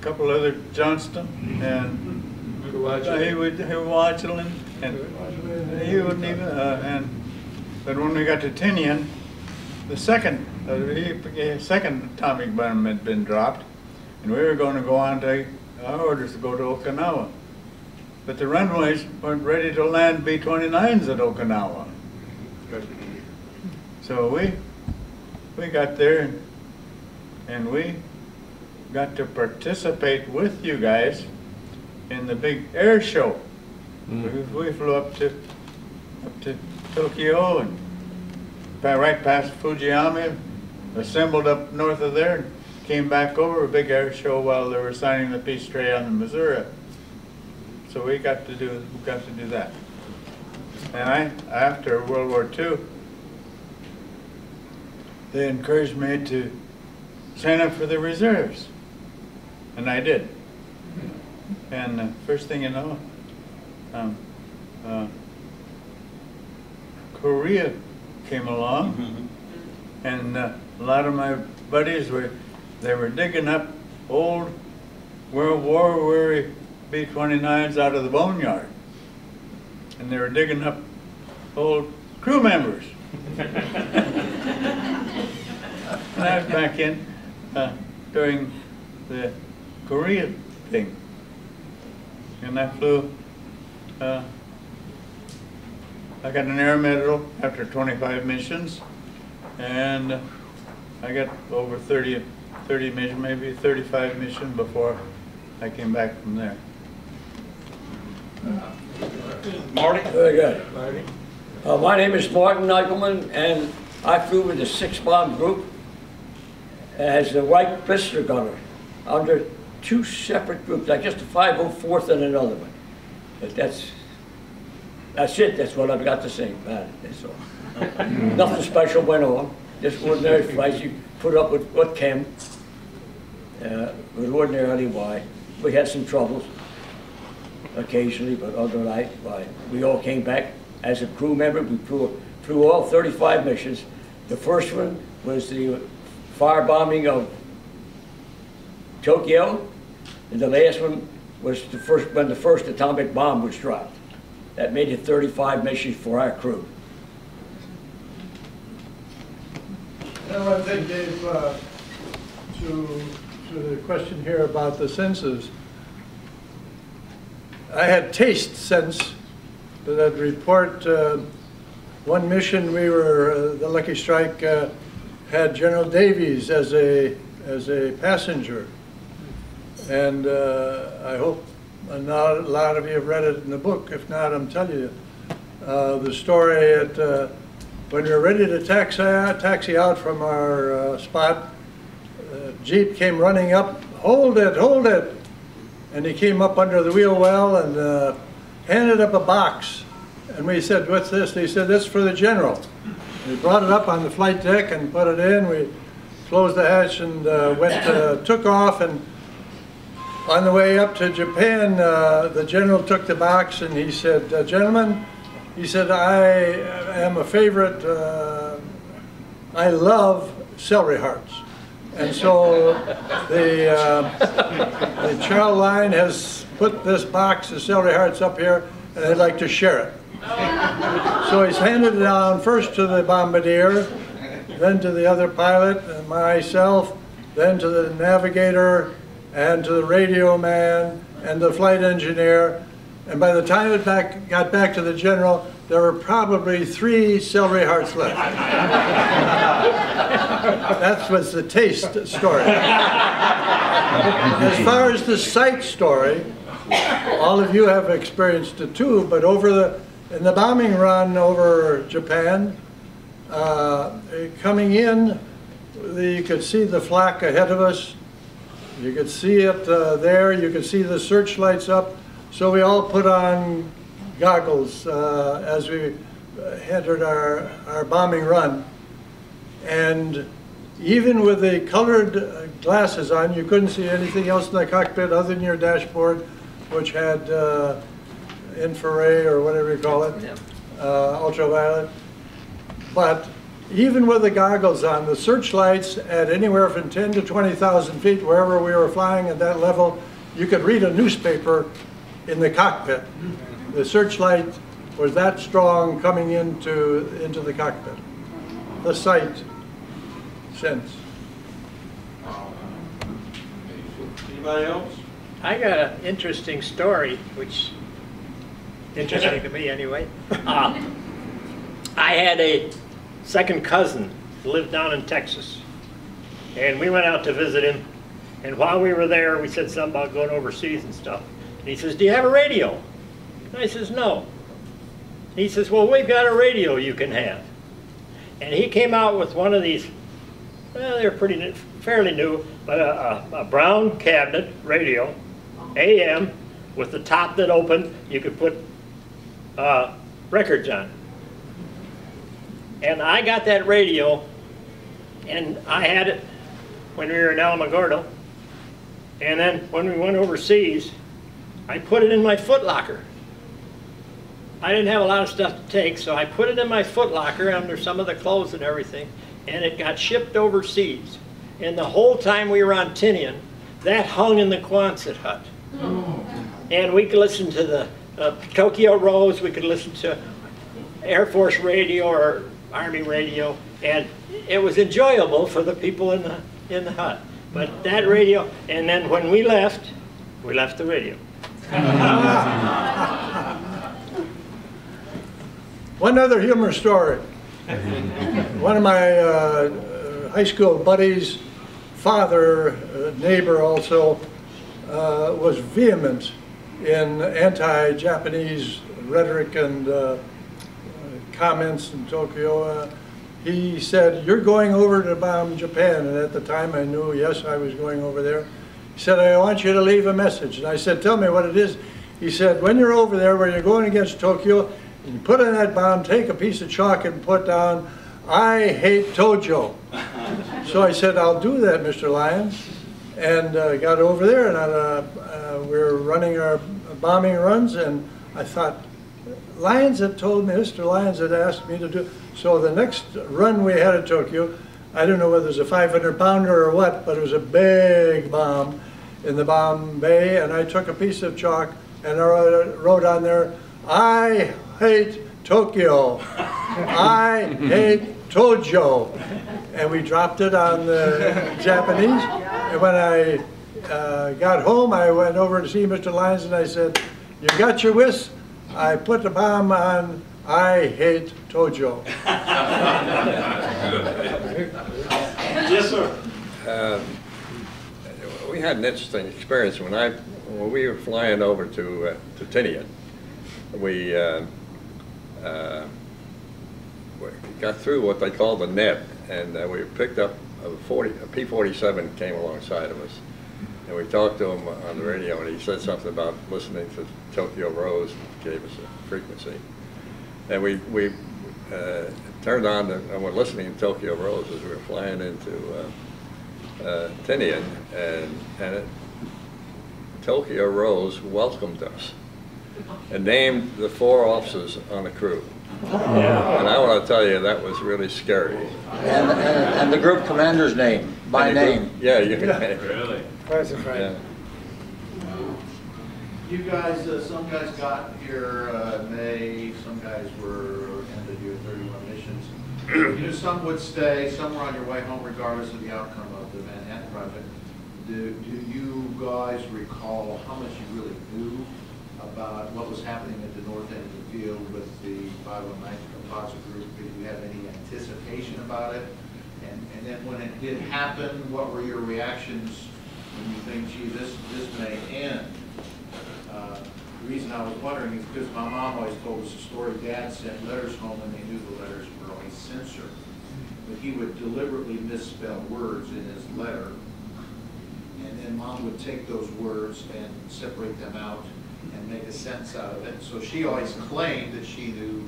L: a couple other Johnston and Kwajalein, and he wouldn't even. But when we got to Tinian, the second atomic bomb had been dropped, and we were going to go on to our orders to go to Okinawa. But the runways weren't ready to land B-29s at Okinawa. So we got there and we got to participate with you guys in the big air show. We flew up to Tokyo and right past Fujiyama, assembled up north of there, and came back over a big air show while they were signing the peace treaty on the Missouri. So we got to do that. And after World War II, they encouraged me to sign up for the reserves, and I did. And first thing you know, Korea came along, and a lot of my buddies were digging up old World War weary B-29s out of the boneyard, and they were digging up old crew members. And I was back in during the Korea thing, and I flew. I got an air medal after 25 missions, and I got over 30 missions, maybe 35 missions before I came back from there.
A: Marty?
M: Very good. My name is Martin Eichelman, and I flew with the 6-bomb group as the right blister gunner under 2 separate groups, like just the 504th and another one. But that's it. That's what I've got to say about it. That's all. Nothing special went on. Just ordinary flights. You put up with what came. With ordinarily why. We had some troubles occasionally, but other than that, why. We all came back as a crew member. We flew all 35 missions. The first one was the firebombing of Tokyo, and the last one was when the first atomic bomb was dropped. That made it 35 missions for our crew.
I: Now I think, Dave, to the question here about the senses, I had taste sense, but I'd report one mission we were, the Lucky Strike had General Davies as a passenger. And I hope a lot of you have read it in the book. If not, I'm telling you. The story at, when we were ready to taxi out from our spot, Jeep came running up, hold it, hold it. And he came up under the wheel well and handed up a box. And we said, what's this? They said, this is for the general. We brought it up on the flight deck and put it in. We closed the hatch and took off. And On the way up to Japan, the general took the box and he said, gentlemen, he said, I am a favorite, I love celery hearts. And so the Charles line has put this box of celery hearts up here and they'd like to share it. So he's handed it down first to the bombardier, then to the other pilot and myself, then to the navigator and to the radio man and the flight engineer. And by the time it got back to the general, there were probably 3 celery hearts left. That was the taste story. As far as the sight story, all of you have experienced it too, but in the bombing run over Japan, coming in, you could see the flak ahead of us. You could see it there. You could see the searchlights up. So we all put on goggles as we entered our bombing run. And even with the colored glasses on, you couldn't see anything else in the cockpit other than your dashboard, which had infrared or whatever you call it, ultraviolet. But even with the goggles on, the searchlights at anywhere from 10 to 20,000 feet, wherever we were flying at that level, you could read a newspaper in the cockpit. The searchlight was that strong coming into the cockpit. The sight sense.
B: Anybody else?
C: I got an interesting story, which interesting to me anyway. I had a second cousin who lived down in Texas, and we went out to visit him. And while we were there, we said something about going overseas and stuff. And he says, "Do you have a radio?" And I says, "No." He says, "Well, we've got a radio you can have." And he came out with one of these. Well, they're fairly new, but a brown cabinet radio, AM, with the top that opened. You could put records on. And I got that radio, and I had it when we were in Alamogordo. And then when we went overseas, I put it in my footlocker. I didn't have a lot of stuff to take, so I put it in my footlocker under some of the clothes and everything, and it got shipped overseas. And the whole time we were on Tinian, that hung in the Quonset hut. And we could listen to the Tokyo Rose, we could listen to Air Force radio or Army radio, and it was enjoyable for the people in the hut. But that radio, and then when we left the radio.
I: One other humor story. One of my high school buddies' father, neighbor also, was vehement in anti-Japanese rhetoric and comments in Tokyo. He said, "You're going over to bomb Japan." And at the time I knew, yes, I was going over there. He said, "I want you to leave a message." And I said, "Tell me what it is." He said, "When you're over there where you're going against Tokyo, you put in that bomb, take a piece of chalk and put down, 'I hate Tojo.'" So I said, "I'll do that, Mr. Lyons." And got over there, and we were running our bombing runs, and I thought, Lyons had told me, Mr. Lyons had asked me to do. So the next run we had at Tokyo, I don't know whether it was a 500-pounder or what, but it was a big bomb in the bomb bay, and I took a piece of chalk and I wrote on there, "I hate Tokyo. I hate Tojo." And we dropped it on the Japanese. And when I got home, I went over to see Mr. Lyons and I said, "You got your wish? I put the bomb on, I hate Tojo."
B: Yes, sir.
E: We had an interesting experience when we were flying over to Tinian. We got through what they call the net, and we picked up a P-47 came alongside of us, and we talked to him on the radio, and he said something about listening to Tokyo Rose, gave us a frequency, and we turned on and we're listening to Tokyo Rose as we were flying into Tinian, and Tokyo Rose welcomed us and named the 4 officers on the crew. Yeah. And I want to tell you, that was really scary.
H: And the group commander's name, by name.
E: Yeah, you
G: Really?
D: Classified.
E: Yeah.
N: You guys, some guys got here May, some guys were ended your 31 missions. You know, some would stay, some were on your way home regardless of the outcome of the Manhattan Project. Do you guys recall how much you really knew about what was happening at the north end of the field with the 509 composite group? Did you have any anticipation about it? And then when it did happen, what were your reactions when you think, gee, this may end? The reason I was wondering is because my mom always told us a story. Dad sent letters home and they knew the letters were always censored. But he would deliberately misspell words in his letter. And then Mom would take those words and separate them out and make a sentence out of it. So she always claimed that she knew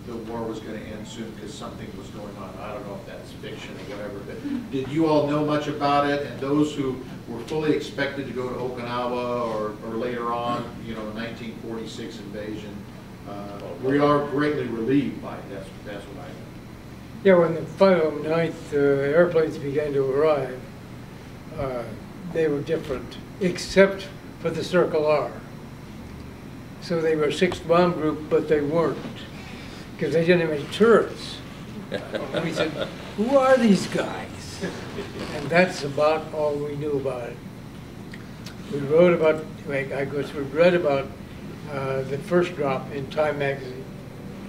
N: the war was going to end soon because something was going on. I don't know if that's fiction or whatever, but did you all know much about it? And those who were fully expected to go to Okinawa or later on, you know, 1946 invasion, we are greatly relieved by it. That's what I know.
D: Yeah, when the 509th airplanes began to arrive, they were different, except for the Circle R. So they were a 6th bomb group, but they weren't, because they didn't have any turrets. And we said, who are these guys? And that's about all we knew about it. We wrote about, we read about the first drop in Time magazine.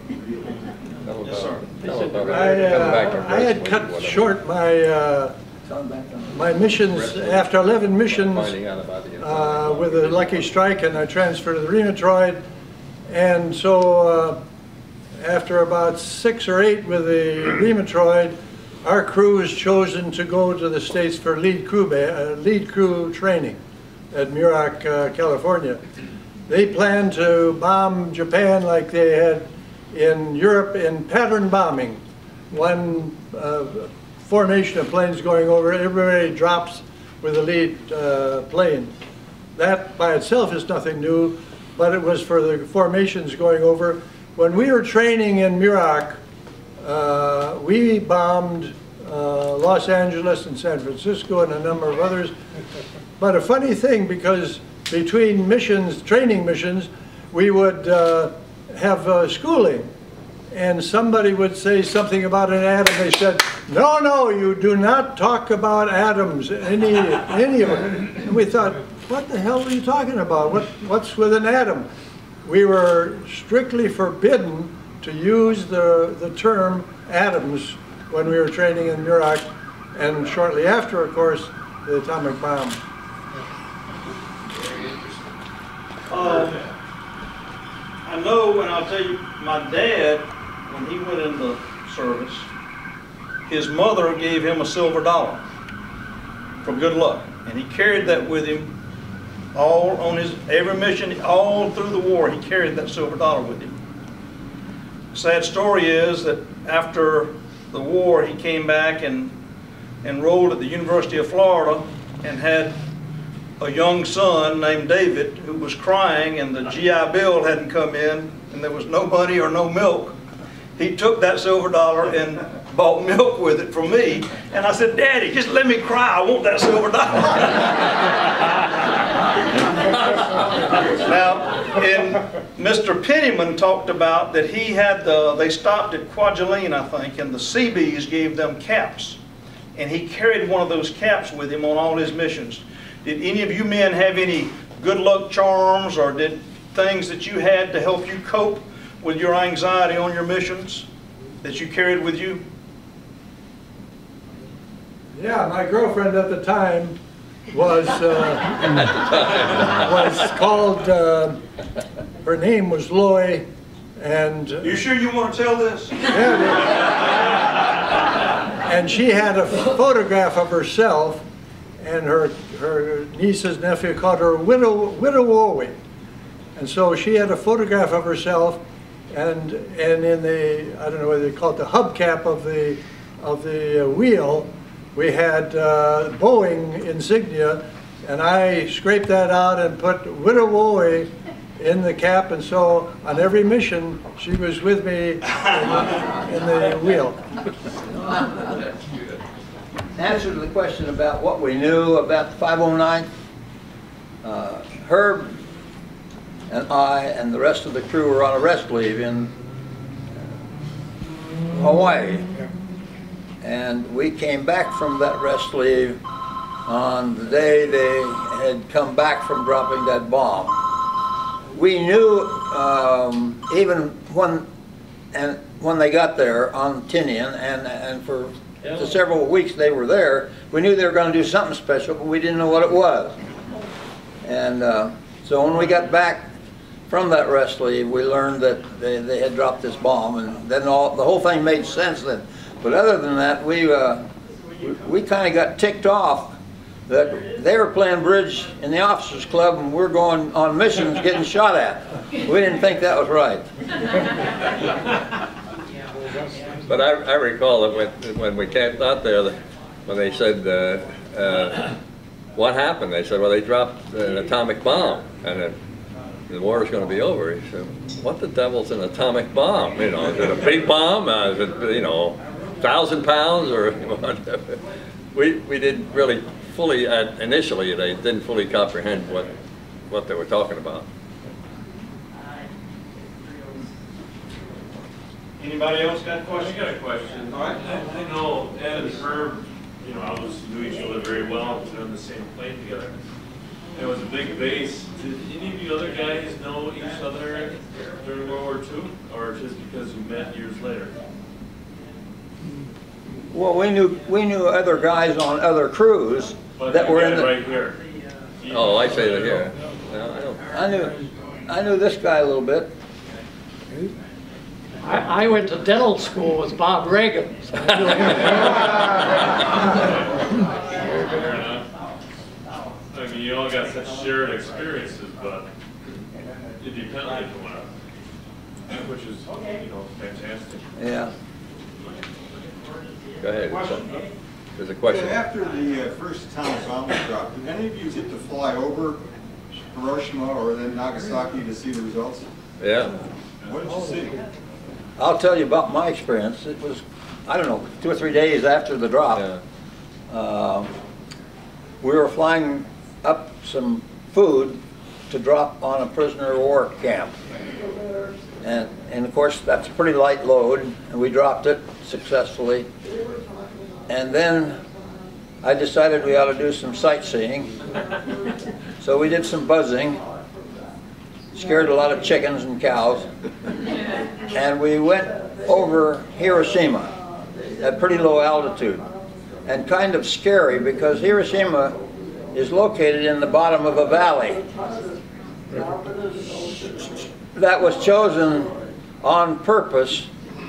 B: Yes, sir.
I: I had cut short my missions after 11 missions with a lucky strike, and I transferred to the Rheumatoid. And so after about 6 or 8 with the Rheumatoid, our crew was chosen to go to the States for lead crew training at Muroc, California. They planned to bomb Japan like they had in Europe in pattern bombing. One formation of planes going over, everybody drops with the lead plane. That by itself is nothing new, but it was for the formations going over. When we were training in Muroc, we bombed Los Angeles and San Francisco and a number of others. But a funny thing, because between missions, training missions, we would have schooling. And somebody would say something about an atom. They said, no, no, you do not talk about atoms, any of them. And we thought, what the hell are you talking about? What's with an atom? We were strictly forbidden to use the term atoms when we were training in Muroc, and shortly after, of course, the atomic bomb.
B: I know, and I'll tell you, my dad, when he went in the service, his mother gave him a silver dollar for good luck, and he carried that with him all on his every mission, all through the war. He carried that silver dollar with him. Sad story is that after the war, he came back and enrolled at the University of Florida and had a young son named David who was crying, and the GI Bill hadn't come in, and there was no money or no milk. He took that silver dollar and bought milk with it from me, and I said, Daddy, just let me cry, I want that silver dollar. Now, Mr. Penniman talked about that he had they stopped at Kwajalein, I think, and the Seabees gave them caps, and he carried one of those caps with him on all his missions. Did any of you men have any good luck charms, or did things that you had to help you cope with your anxiety on your missions that you carried with you?
I: Yeah, my girlfriend at the time was called, her name was Loy, and...
B: You sure you want to tell this?
I: Yeah, and she had a photograph of herself, and her niece's nephew called her Widow Wowie. And so she had a photograph of herself, and in the, I don't know whether they call it the hubcap of the wheel, we had Boeing insignia, and I scraped that out and put Widow Wooley in the cap, and so on every mission she was with me in the wheel.
H: Answer to the question about what we knew about the 509, Herb and I and the rest of the crew were on a rest leave in Hawaii. And we came back from that rest leave on the day they had come back from dropping that bomb. We knew even when they got there on Tinian, and for the several weeks they were there, we knew they were going to do something special, but we didn't know what it was. And so when we got back from that rest leave, we learned that they had dropped this bomb, and then the whole thing made sense then. But other than that, we kind of got ticked off that they were playing bridge in the officers club and we're going on missions getting shot at. We didn't think that was right.
E: But I recall that when we camped out there, when they said, what happened? They said, well, they dropped an atomic bomb and the war is going to be over. He said, what the devil's an atomic bomb? You know, is it a big bomb? Is it, you know, 1,000 pounds or whatever? We didn't really fully, initially they didn't fully comprehend what they were talking about.
B: Anybody else got a question?
O: I got a question.
B: All right.
O: I know Ed and Herb, you know, always knew each other very well. We were on the same plane together. It was a big base. Did any of you other guys know each other during World War II, or just because you met years later?
H: Well, we knew other guys on other crews that were in the
O: right here.
E: Oh, I say that here. No,
H: I knew this guy a little bit.
F: I went to dental school with Bob Reagan. So I knew him.
O: Fair enough. I mean, you all got such shared experiences, but independently from one another, which is, you know, fantastic.
H: Yeah.
E: Go ahead. There's a question.
P: After the first atomic bomb was dropped, did any of you get to fly over Hiroshima or then Nagasaki to see the results?
E: Yeah.
P: What did you see?
H: I'll tell you about my experience. It was, I don't know, 2 or 3 days after the drop.
E: Yeah.
H: We were flying up some food to drop on a prisoner of war camp. And of course, that's a pretty light load, and we dropped it successfully. And then I decided we ought to do some sightseeing. So we did some buzzing, scared a lot of chickens and cows, and we went over Hiroshima at pretty low altitude. And kind of scary because Hiroshima is located in the bottom of a valley that was chosen on purpose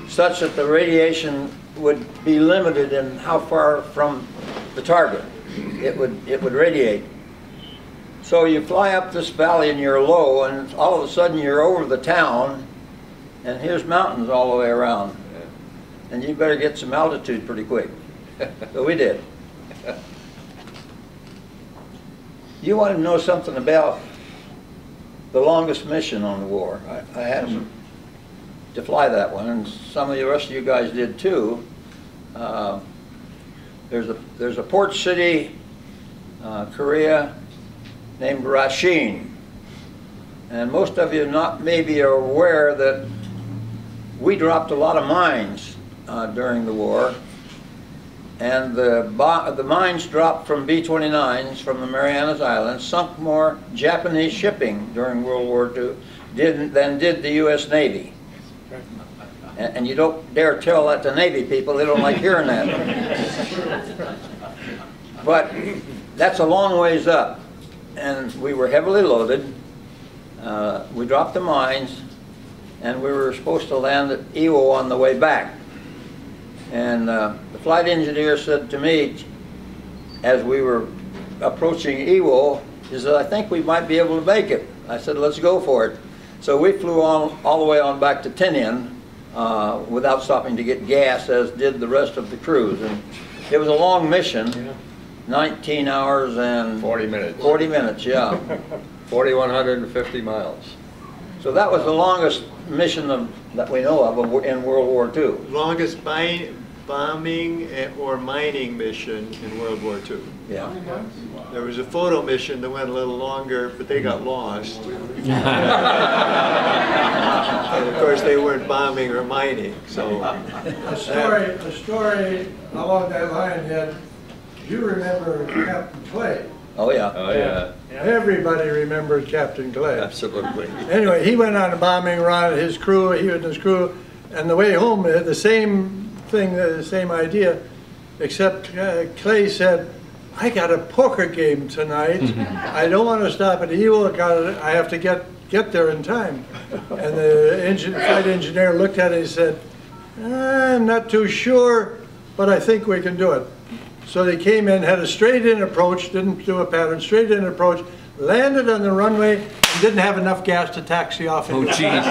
H: such that the radiation would be limited in how far from the target it would radiate. So you fly up this valley and you're low, and all of a sudden you're over the town, and here's mountains all the way around. And you better get some altitude pretty quick. So we did. You want to know something about the longest mission on the war? I had them to fly that one, and some of the rest of you guys did too. There's a port city, Korea, named Racine, and most of you maybe are aware that we dropped a lot of mines during the war, and the mines dropped from B-29s from the Marianas Islands sunk more Japanese shipping during World War II than did the U.S. Navy. And you don't dare tell that to Navy people, they don't like hearing that. But that's a long ways up, and we were heavily loaded. We dropped the mines, and we were supposed to land at Iwo on the way back. And the flight engineer said to me, as we were approaching Iwo, he said, I think we might be able to make it. I said, let's go for it. So we flew all the way on back to Tinian without stopping to get gas, as did the rest of the crews. And it was a long mission, 19 hours and
E: 40 minutes.
H: 40 minutes, yeah.
E: 4,150 miles.
H: So that was the longest mission that we know of in World War II.
K: Longest bombing or mining mission in World War II.
H: Yeah.
K: There was a photo mission that went a little longer, but they got lost. And of course, they weren't bombing or mining. So
I: A story along that line had, you remember Captain Clay.
H: Oh yeah.
E: Oh yeah.
I: Everybody remembered Captain Clay.
E: Absolutely.
I: Anyway, he went on a bombing run, he and his crew, and the way home, they had the same thing, the same idea, except Clay said, I got a poker game tonight. I don't want to stop at Eagle. I have to get there in time. And the flight engineer looked at it and said, I'm not too sure, but I think we can do it. So they came in, had a straight-in approach, didn't do a pattern, straight-in approach, landed on the runway, and didn't have enough gas to taxi off.
Q: Oh, jeez.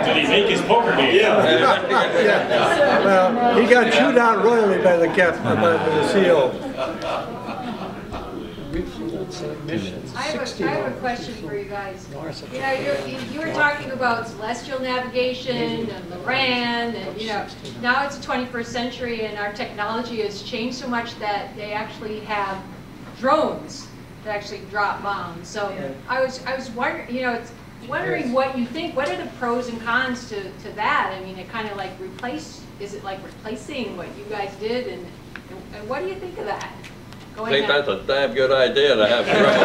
J: Did he make his poker game?
I: Yeah. Yeah. Well, he got chewed out royally by the captain, by the CO.
R: I have a question for you guys. You know, you were talking about celestial navigation and Loran, and you know, now it's the 21st century, and our technology has changed so much that they actually have drones that actually drop bombs. So I was wondering, you know, wondering what you think. What are the pros and cons to that? I mean, it kind of like is it like replacing what you guys did, and what do you think of that?
E: I think that's a damn good idea to have drones.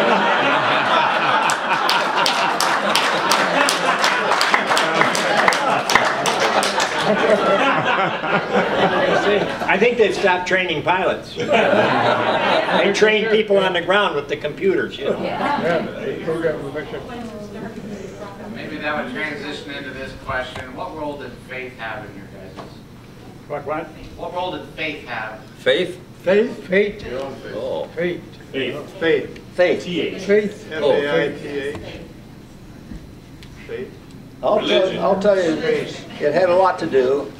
C: I think they've stopped training pilots. They train people on the ground with the computers, you know.
S: Maybe that would transition into this question. What role did faith have in your guys'?
C: What?
S: What role did faith have?
E: Faith?
I: Faith?
D: Faith.
E: Oh.
D: Faith.
J: Faith.
K: Faith.
H: Faith.
J: T-H.
D: Faith.
K: F-A-I-T-H. Faith.
H: I'll tell you, it had a lot to do.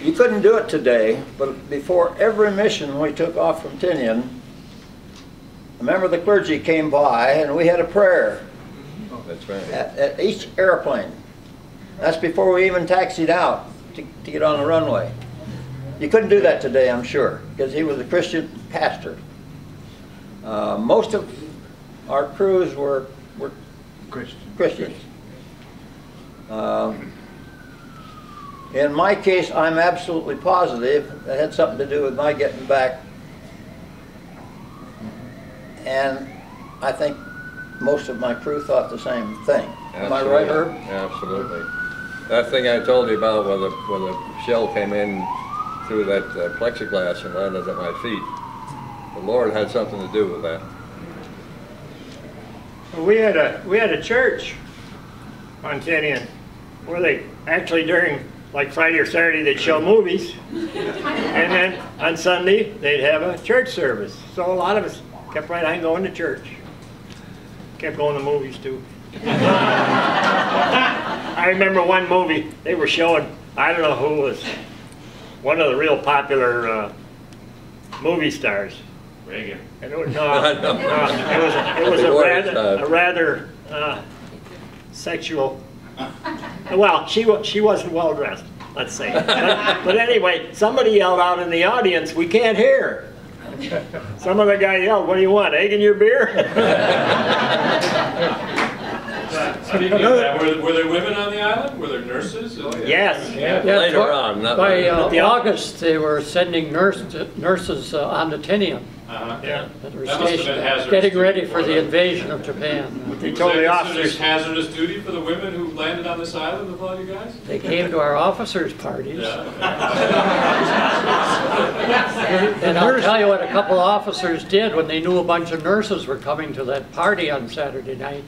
H: You couldn't do it today, but before every mission we took off from Tinian, a member of the clergy came by and we had a prayer.
E: That's right.
H: At each airplane. That's before we even taxied out to get on the runway. You couldn't do that today, I'm sure, because he was a Christian pastor. Most of our crews were Christians. In my case, I'm absolutely positive that had something to do with my getting back. And I think most of my crew thought the same thing. Am I right, Herb?
E: Absolutely. That thing I told you about where the shell came in through that plexiglass and landed at my feet, the Lord had something to do with that.
C: Well, we had a church on Tinian where they actually during like Friday or Saturday they'd show movies, and then on Sunday they'd have a church service. So a lot of us kept right on going to church. Kept going to movies too. I remember one movie they were showing, I don't know who was one of the real popular movie stars.
J: Reagan.
C: And it was, it was a rather sexual. Well, she wasn't well dressed, let's say. But anyway, somebody yelled out in the audience, "We can't hear." Some other guy yelled, "What do you want, egg in your beer?"
J: Speaking of that, were there women on the island? Were there nurses?
C: Yes.
E: Yeah, later on.
F: By August, they were sending nurses on the Tinian.
J: Yeah.
F: That were
J: That must have been hazardous.
F: getting ready for the invasion of Japan.
C: They told the officers
J: hazardous duty for the women who landed on this island with all you guys?
F: They came to our officers' parties. And I'll tell you what a couple of officers did when they knew a bunch of nurses were coming to that party on Saturday night.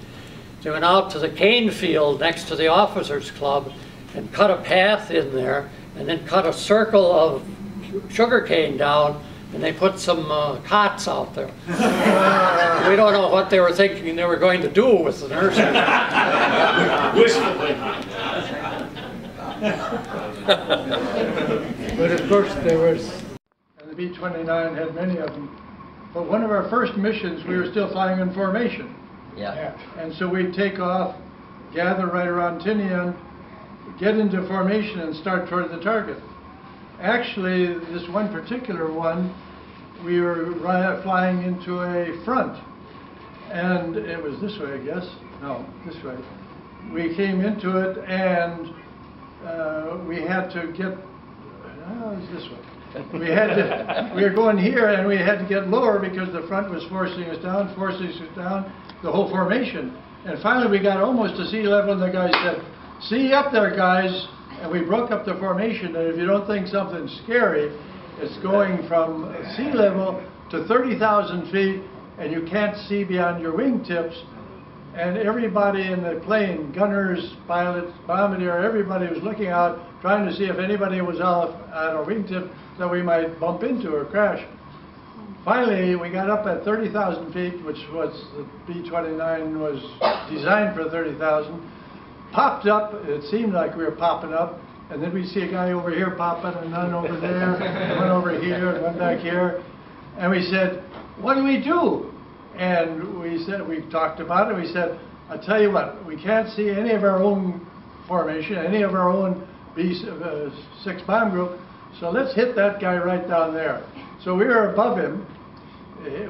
F: They went out to the cane field next to the officers' club and cut a path in there and then cut a circle of sugar cane down, and they put some cots out there. We don't know what they were thinking they were going to do with the nurses.
J: Wishful thinking.
I: But of course there was, and the B-29 had many of them. But one of our first missions, we were still flying in formation.
H: Yeah.
I: And so we'd take off, gather right around Tinian, get into formation and start toward the target. Actually, this one particular one, we were flying into a front. And it was this way, I guess. No, this way. We came into it and we had to get, no, it was this way. We were going here and we had to get lower because the front was forcing us down, the whole formation. And finally we got almost to sea level and the guy said, "See you up there, guys." And we broke up the formation, and if you don't think something's scary, it's going from sea level to 30,000 feet and you can't see beyond your wingtips. And everybody in the plane, gunners, pilots, bombardier, everybody was looking out, trying to see if anybody was off at our wingtip that we might bump into or crash. Finally, we got up at 30,000 feet, which was the B-29 was designed for 30,000. Popped up, it seemed like we were popping up, and then we see a guy over here popping, and none over there, and one over here, and one back here. And we said, "What do we do?" And we said, we talked about it, we said, "I'll tell you what, we can't see any of our own formation, any of our own B-6 bomb group, so let's hit that guy right down there." So we were above him.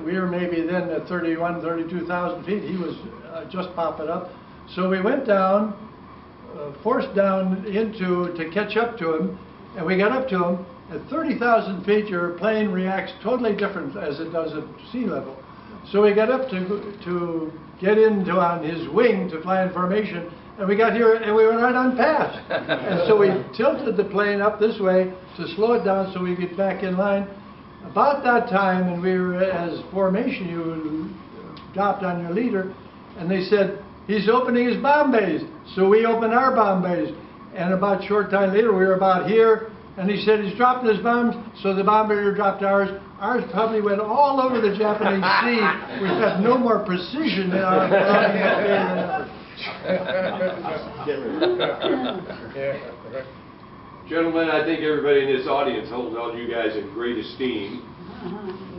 I: We were maybe then at 32,000 feet. He was just popping up. So we went down, forced down to catch up to him, and we got up to him. At 30,000 feet, your plane reacts totally different as it does at sea level. So we got up to get into on his wing to fly in formation, and we got here and we were right on path. And so we tilted the plane up this way to slow it down so we get back in line. About that time, and we were as formation, you dropped on your leader, and they said, "He's opening his bomb bays." So we opened our bomb bays, and about a short time later, we were about here, and he said, "He's dropping his bombs," so the bombardier dropped ours. Ours probably went all over the Japanese sea. We had no more precision in our flying than ever.
A: Gentlemen, I think everybody in this audience holds all you guys in great esteem,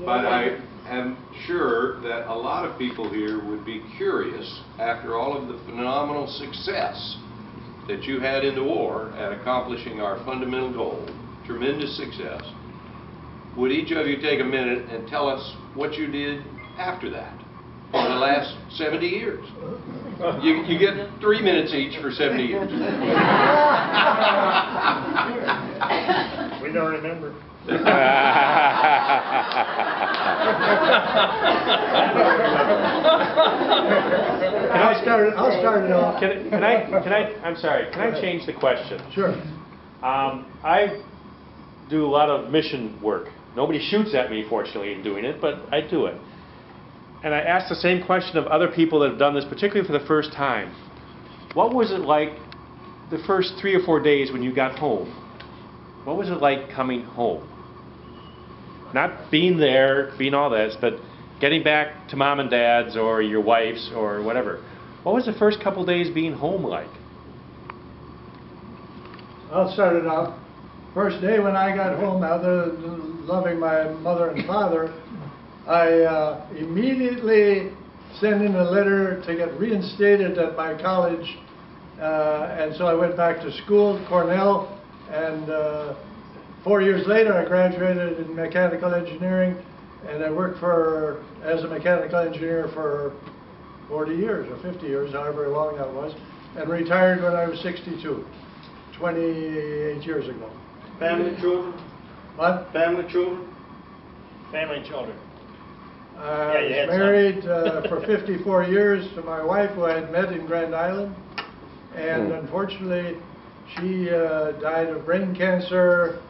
A: but I am sure that a lot of people here would be curious, after all of the phenomenal success that you had in the war at accomplishing our fundamental goal, tremendous success, would each of you take a minute and tell us what you did after that for the last 70 years? You get 3 minutes each for 70 years.
C: We don't remember.
I: I'll start it off.
G: Can I, I'm sorry, can I change the question?
I: Sure.
G: I do a lot of mission work. Nobody shoots at me, fortunately, in doing it, but I do it. And I asked the same question of other people that have done this, particularly for the first time. What was it like the first 3 or 4 days when you got home? What was it like coming home? Not being there, being all this, but getting back to mom and dad's or your wife's or whatever. What was the first couple days being home like?
I: I'll start it off. First day when I got home, other than loving my mother and father, I immediately sent in a letter to get reinstated at my college, and so I went back to school, Cornell, and 4 years later I graduated in mechanical engineering, and I worked as a mechanical engineer for 40 years or 50 years, however long that was, and retired when I was 62, 28 years ago.
B: Family, children?
I: What?
B: Family, children?
C: Family and children.
I: I was married for 54 years to my wife, who I had met in Grand Island, and unfortunately she died of brain cancer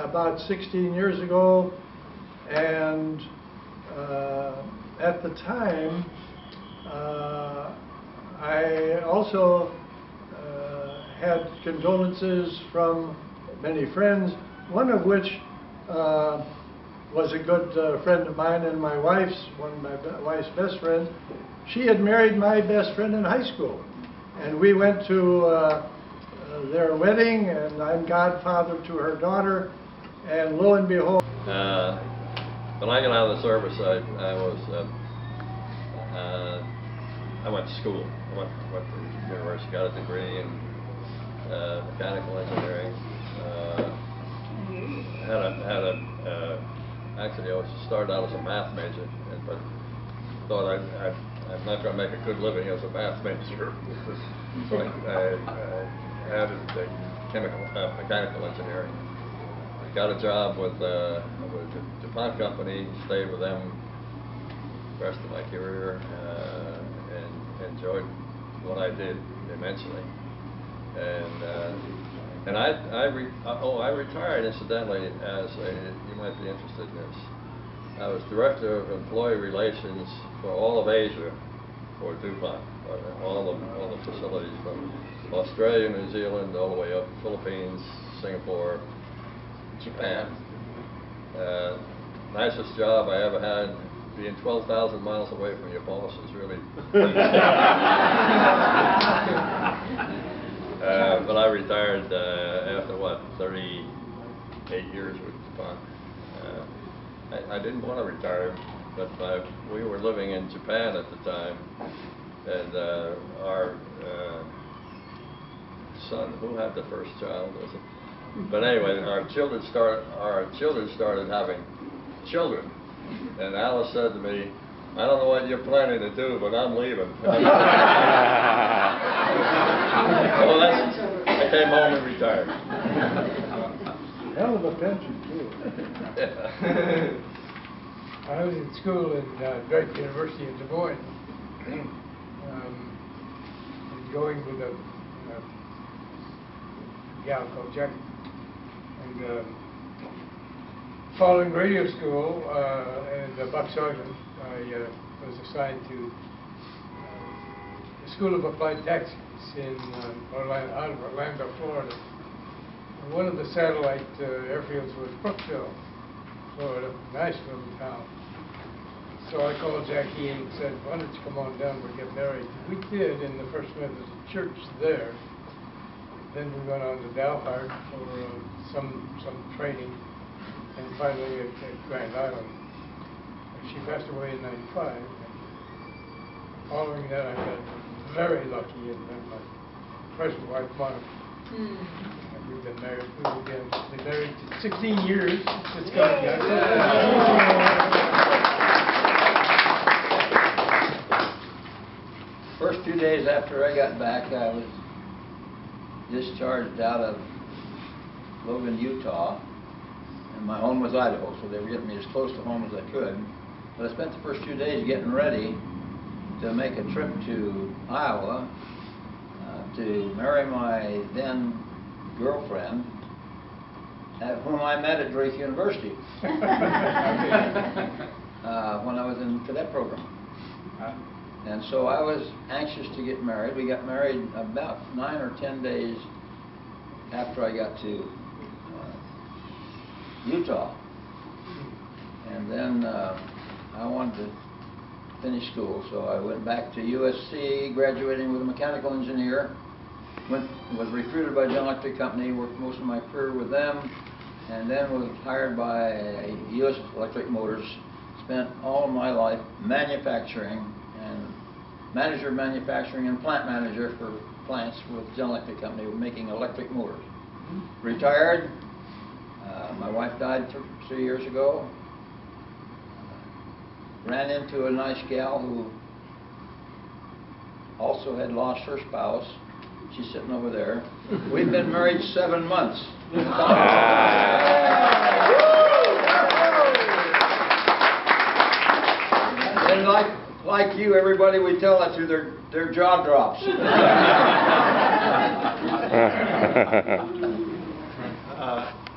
I: about 16 years ago, and at the time I also had condolences from many friends, one of which was a good friend of mine and my wife's, one of my wife's best friends. She had married my best friend in high school, and we went to their wedding, and I'm godfather to her daughter, and lo and behold.
E: When I got out of the service, I went to school. I went to university, got a degree in mechanical engineering. Actually, I started out as a math major, but thought I'm not going to make a good living as a math major. So I added mechanical engineering. I got a job with the DuPont company, stayed with them the rest of my career, and enjoyed what I did immensely. And I retired incidentally as you might be interested in this. I was director of employee relations for all of Asia for DuPont, all the facilities from Australia, New Zealand, all the way up Philippines, Singapore, Japan. Nicest job I ever had. Being 12,000 miles away from your boss is really. But I retired after what, 38 years with DuPont. I didn't want to retire, but we were living in Japan at the time, and our son, who had the first child, was it? But anyway, our children started having children, and Alice said to me, "I don't know what you're planning to do, but I'm leaving." Well, I came home and retired.
I: Hell of a pension, too. I was in school at Drake University in Des Moines, and going with a gal called Jackie. And following radio school and Buck Sargent, I was assigned to the School of Applied Tactics in out of Orlando, Florida. And one of the satellite airfields was Brookville, Florida, nice little town. So I called Jackie and said, "Why don't you come on down, we'll get married." We did in the First Methodist Church there. Then we went on to Dalhart for some training, and finally at Grand Island. She passed away in '95. Following that, I got very lucky and met my present wife, Mark. And we've been married. We've been married 16 years. It's
H: First few days after I got back, I was discharged out of Logan, Utah, and my home was Idaho, so they were getting me as close to home as I could. But I spent the first few days getting ready to make a trip to Iowa to marry my then girlfriend, whom I met at Drake University when I was in the cadet program. And so I was anxious to get married. We got married about 9 or 10 days after I got to Utah. And then I wanted to finish school, so I went back to USC, graduating with a mechanical engineer. Was recruited by General Electric Company, worked most of my career with them, and then was hired by US Electric Motors. Spent all of my life manufacturing, and manager of manufacturing and plant manager for plants with General Electric Company, making electric motors. Retired. My wife died 3 years ago. Ran into a nice gal who also had lost her spouse. She's sitting over there. We've been married 7 months. And like you, everybody we tell that to, their jaw drops.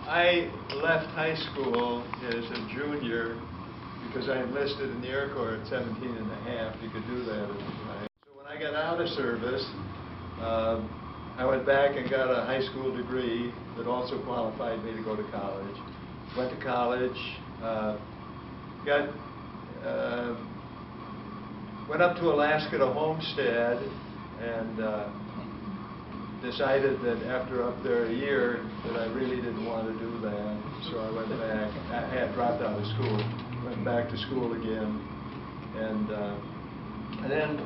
K: I left high school as a junior because I enlisted in the Air Corps at 17 and a half. You could do that at the time. So when I got out of service, I went back and got a high school degree that also qualified me to go to college. Went to college, went up to Alaska to homestead, and decided that after up there a year that I really didn't want to do that, so I went back. I had dropped out of school, went back to school again, and then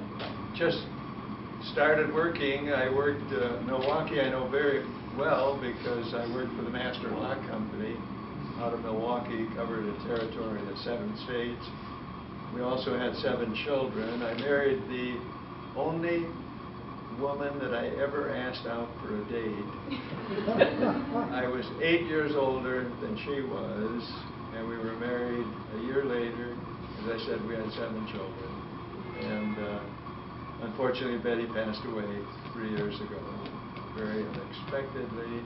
K: just started working. I worked Milwaukee. I know very well because I worked for the Master Lock Company out of Milwaukee, covered a territory of 7 states. We also had 7 children. I married the only woman that I ever asked out for a date. I was 8 years older than she was, and we were married a year later. As I said, we had 7 children. And unfortunately, Betty passed away 3 years ago, very unexpectedly.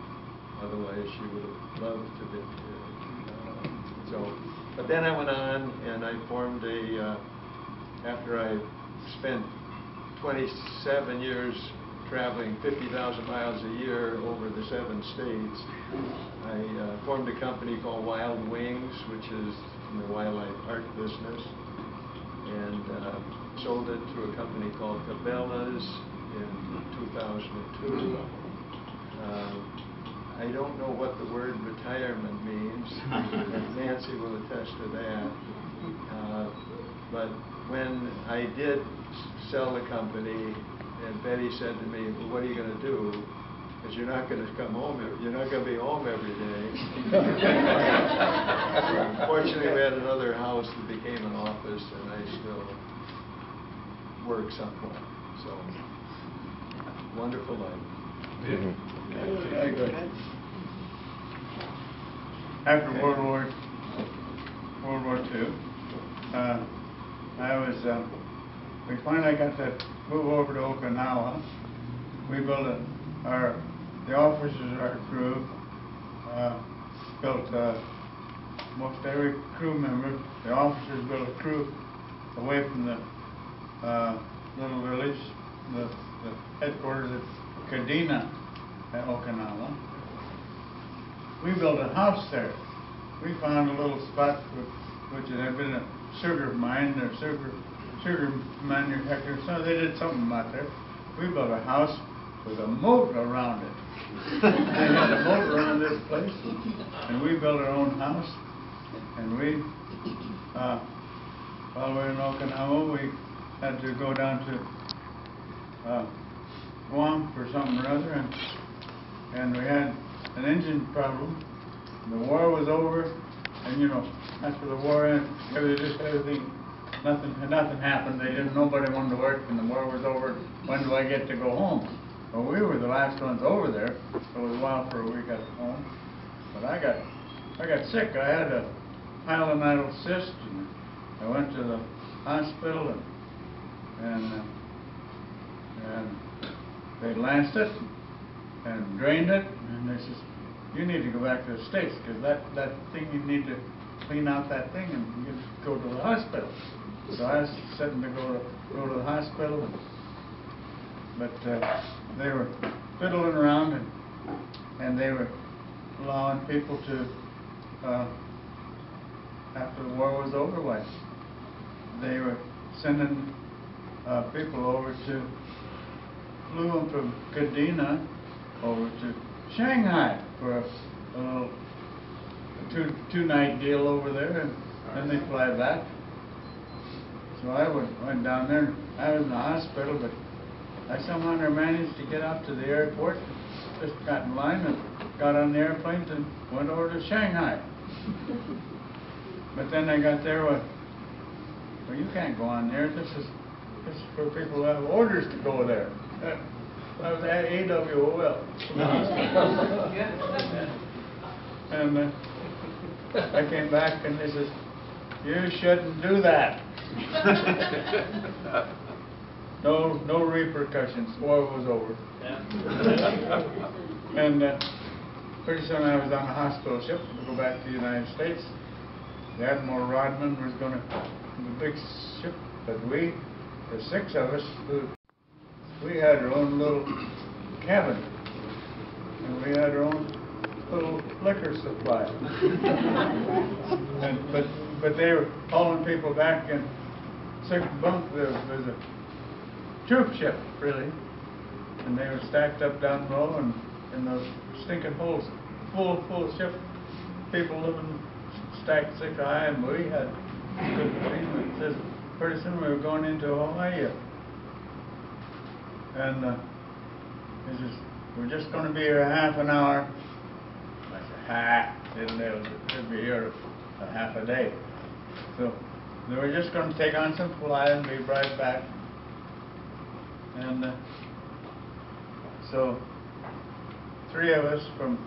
K: Otherwise, she would have loved to be here. But then I went on and I formed after I spent 27 years traveling 50,000 miles a year over the 7 states, I formed a company called Wild Wings, which is in the wildlife art business, and sold it to a company called Cabela's in 2002. I don't know what the word retirement means, and Nancy will attest to that. But when I did sell the company, and Betty said to me, "Well, what are you going to do? Because you're not going to come home. You're not going to be home every day." Fortunately, we had another house that became an office, and I still work somewhat. So, wonderful life.
L: Very good. After World War II, we finally got to move over to Okinawa. We built the officers of our crew built most every crew member. The officers built a crew away from the little village, the headquarters at Kadena at Okinawa. We built a house there. We found a little spot which had been a sugar mine or sugar manufacturer. So they did something about there. We built a house with a moat around it. They had a moat around this place, and we built our own house. And we, while we were in Okinawa, we had to go down to Guam for something or other, and we had an engine problem. The war was over, and you know, after the war ended, nothing happened. Nobody wanted to work, and the war was over. When do I get to go home? Well, we were the last ones over there. It was a while before we got home. But I got sick. I had a pilonidal cyst, and I went to the hospital, and they lanced it and drained it, and they says, "You need to go back to the States, because that thing, you need to clean out that thing and you go to the hospital." So I was sitting to go to the hospital, but they were fiddling around, and they were allowing people to, after the war was over, they were sending people over to, flew them from Kadena over to Shanghai for a little two-night deal over there, and then they fly back. So I went down there. I was in the hospital, but I somehow managed to get out to the airport, just got in line and got on the airplane and went over to Shanghai. But then I got there with, "Well, you can't go on there. This is for people who have orders to go there." I was at AWOL. And I came back and they says, "You shouldn't do that." No repercussions. War was over. And pretty soon I was on a hospital ship to go back to the United States. The Admiral Rodman was going to the big ship, but the 6 of us, we had our own little cabin, and we had our own little liquor supply. But they were hauling people back in 6 bunk. There was a troop ship, really, and they were stacked up down below, and in those stinking holes, full ship, people living stacked 6 high, and we had good things. It says pretty soon we were going into Hawaii, and he says, we're just going to be here half an hour. I said, it'll be here a half a day. So they were just going to take on some fly and be right back. And so 3 of us from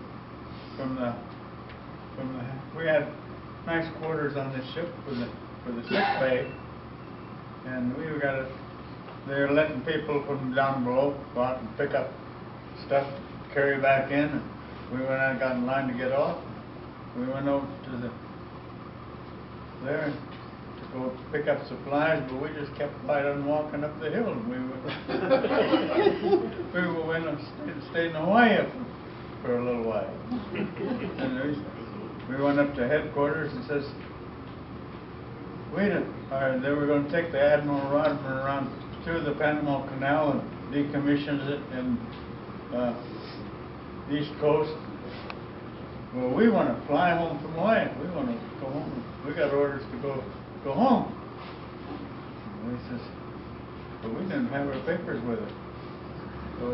L: the we had nice quarters on this ship for the sick bay, and they were letting people from down below go out and pick up stuff, carry back in, and we went out and got in line to get off. We went over to there to go pick up supplies, but we just kept right on walking up the hill. We stayed in Hawaii for a little while. And we went up to headquarters and says, they were going to take the Admiral Rodman around through the Panama Canal and decommission it in East Coast. Well, we want to fly home from Hawaii. We want to go home. We got orders to go home. And he says, but we didn't have our papers with us. So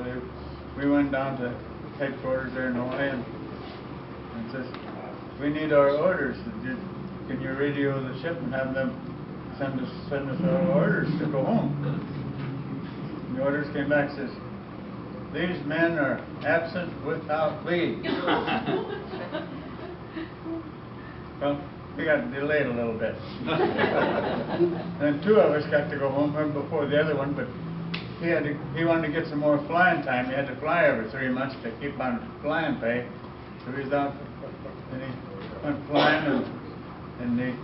L: we went down to headquarters there in Hawaii and says, we need our orders. Can you radio the ship and have them send us our orders to go home? And the orders came back and says, these men are absent without leave. Well, we got delayed a little bit. And 2 of us got to go home before the other one, but he wanted to get some more flying time. He had to fly every 3 months to keep on flying pay. So he was out, and he went flying, and they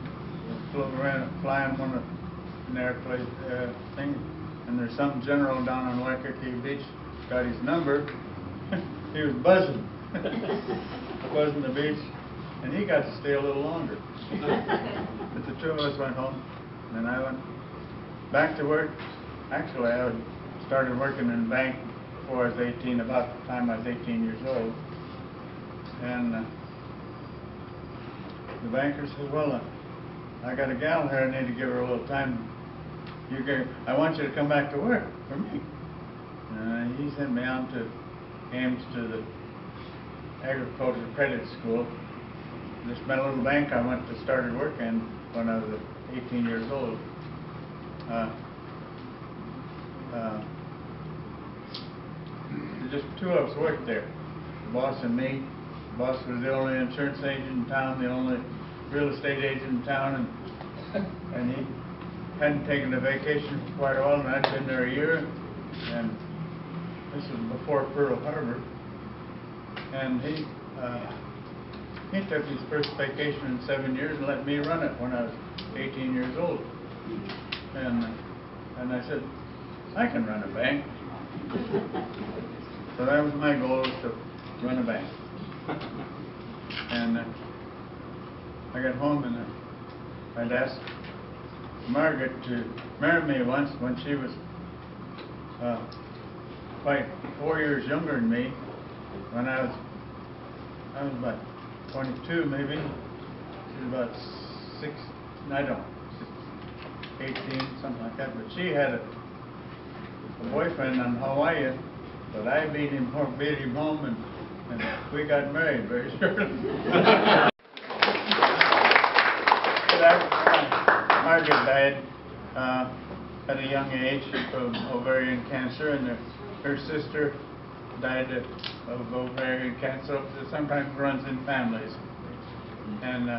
L: flew around flying one of an airplane thing. And there's some general down on Waikiki Beach got his number. He was buzzing the beach, and he got to stay a little longer. But the 2 of us went home, and I went back to work. Actually, I started working in the bank before I was 18, about the time I was 18 years old. And the banker says, well, I got a gal here, I need to give her a little time. I want you to come back to work for me. He sent me on to Ames to the Agriculture Credit School. This little bank I went to started working when I was 18 years old. Just 2 of us worked there, the boss and me. The boss was the only insurance agent in town, the only real estate agent in town, and he hadn't taken a vacation for quite a while, and I'd been there a year, and this was before Pearl Harbor, and he took his first vacation in 7 years and let me run it when I was 18 years old. And I said, I can run a bank. So that was my goal, was to run a bank. And I got home and I'd asked Margaret to marry me once when she was quite 4 years younger than me. When I was about 22 maybe. She was about 18, something like that. But she had a boyfriend in Hawaii, but I beat him home, and we got married very shortly. Margaret died at a young age of ovarian cancer, and her sister died of ovarian cancer. It sometimes runs in families. And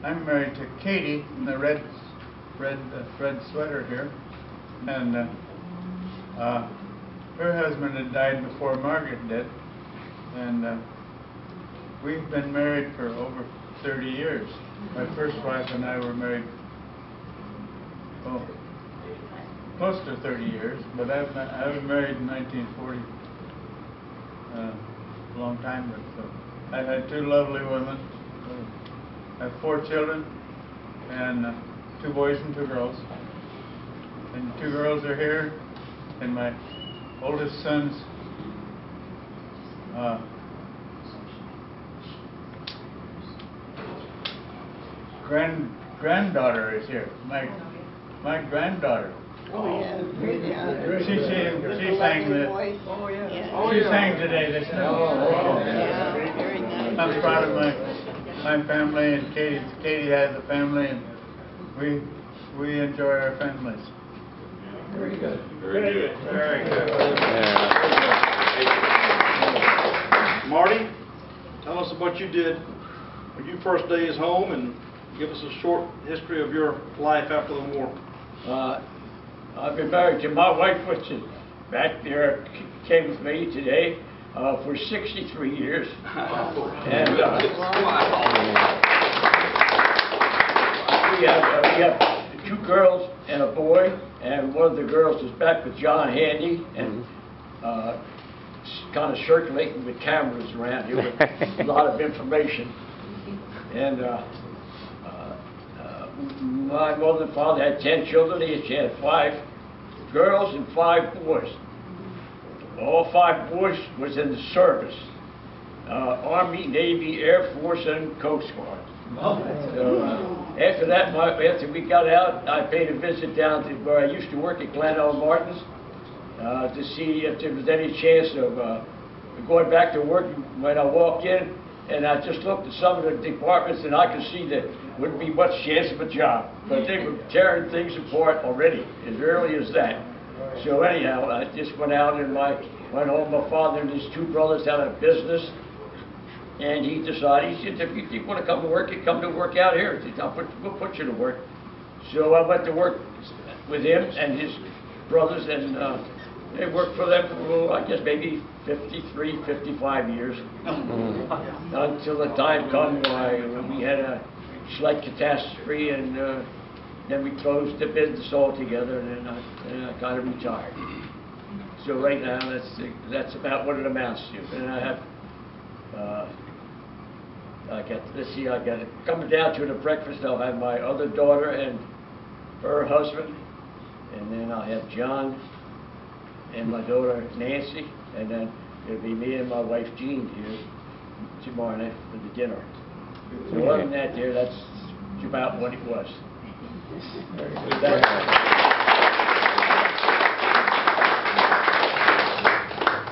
L: I'm married to Katie in the red sweater here, and her husband had died before Margaret did, and we've been married for over 30 years. My first wife and I were married close to 30 years, but I was married in 1940, a long time ago. So I've had 2 lovely women. I have 4 children, and 2 boys and 2 girls. and 2 girls are here, and my oldest son's granddaughter is here. My granddaughter.
Q: Oh yeah, yeah.
L: She sang she sang today. This
Q: Yeah, very nice.
L: I'm proud of my family, and Katie has a family, and we enjoy our families.
Q: Very good.
J: Very good.
L: Very good.
B: Marty, tell us what you did when you first days home, and give us a short history of your life after the war.
M: I've been married to my wife, which is back there, came with me today for 63 years. And we have 2 girls and a boy, and one of the girls is back with John Handy, and kind of circulating with cameras around here with a lot of information. And my mother and father had 10 children. She had 5 girls and 5 boys. All 5 boys was in the service. Army, Navy, Air Force, and Coast Guard. So, after that, after we got out, I paid a visit down to where I used to work at Glen L. Martin's to see if there was any chance of going back to work. When I walked in, and I just looked at some of the departments, and I could see that wouldn't be much chance of a job. But they were tearing things apart already, as early as that. So anyhow, I just went out and went home. My father and his 2 brothers had a business, and he decided, he said, if you want to come to work, you come to work out here. He said, we'll put you to work. So I went to work with him and his brothers, and they worked for them for, I guess, maybe 53, 55 years. Until the time come when we had a slight catastrophe, and then we closed the business altogether, and then I kind of retired. So right now, that's about what it amounts to. And I have, I got it coming down to the breakfast. I'll have my other daughter and her husband, and then I'll have John and my daughter Nancy, and then it'll be me and my wife Jean here tomorrow night for the dinner. So other than that, that's about what it was.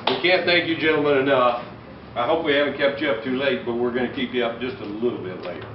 A: We can't thank you gentlemen enough. I hope we haven't kept you up too late, but we're going to keep you up just a little bit later.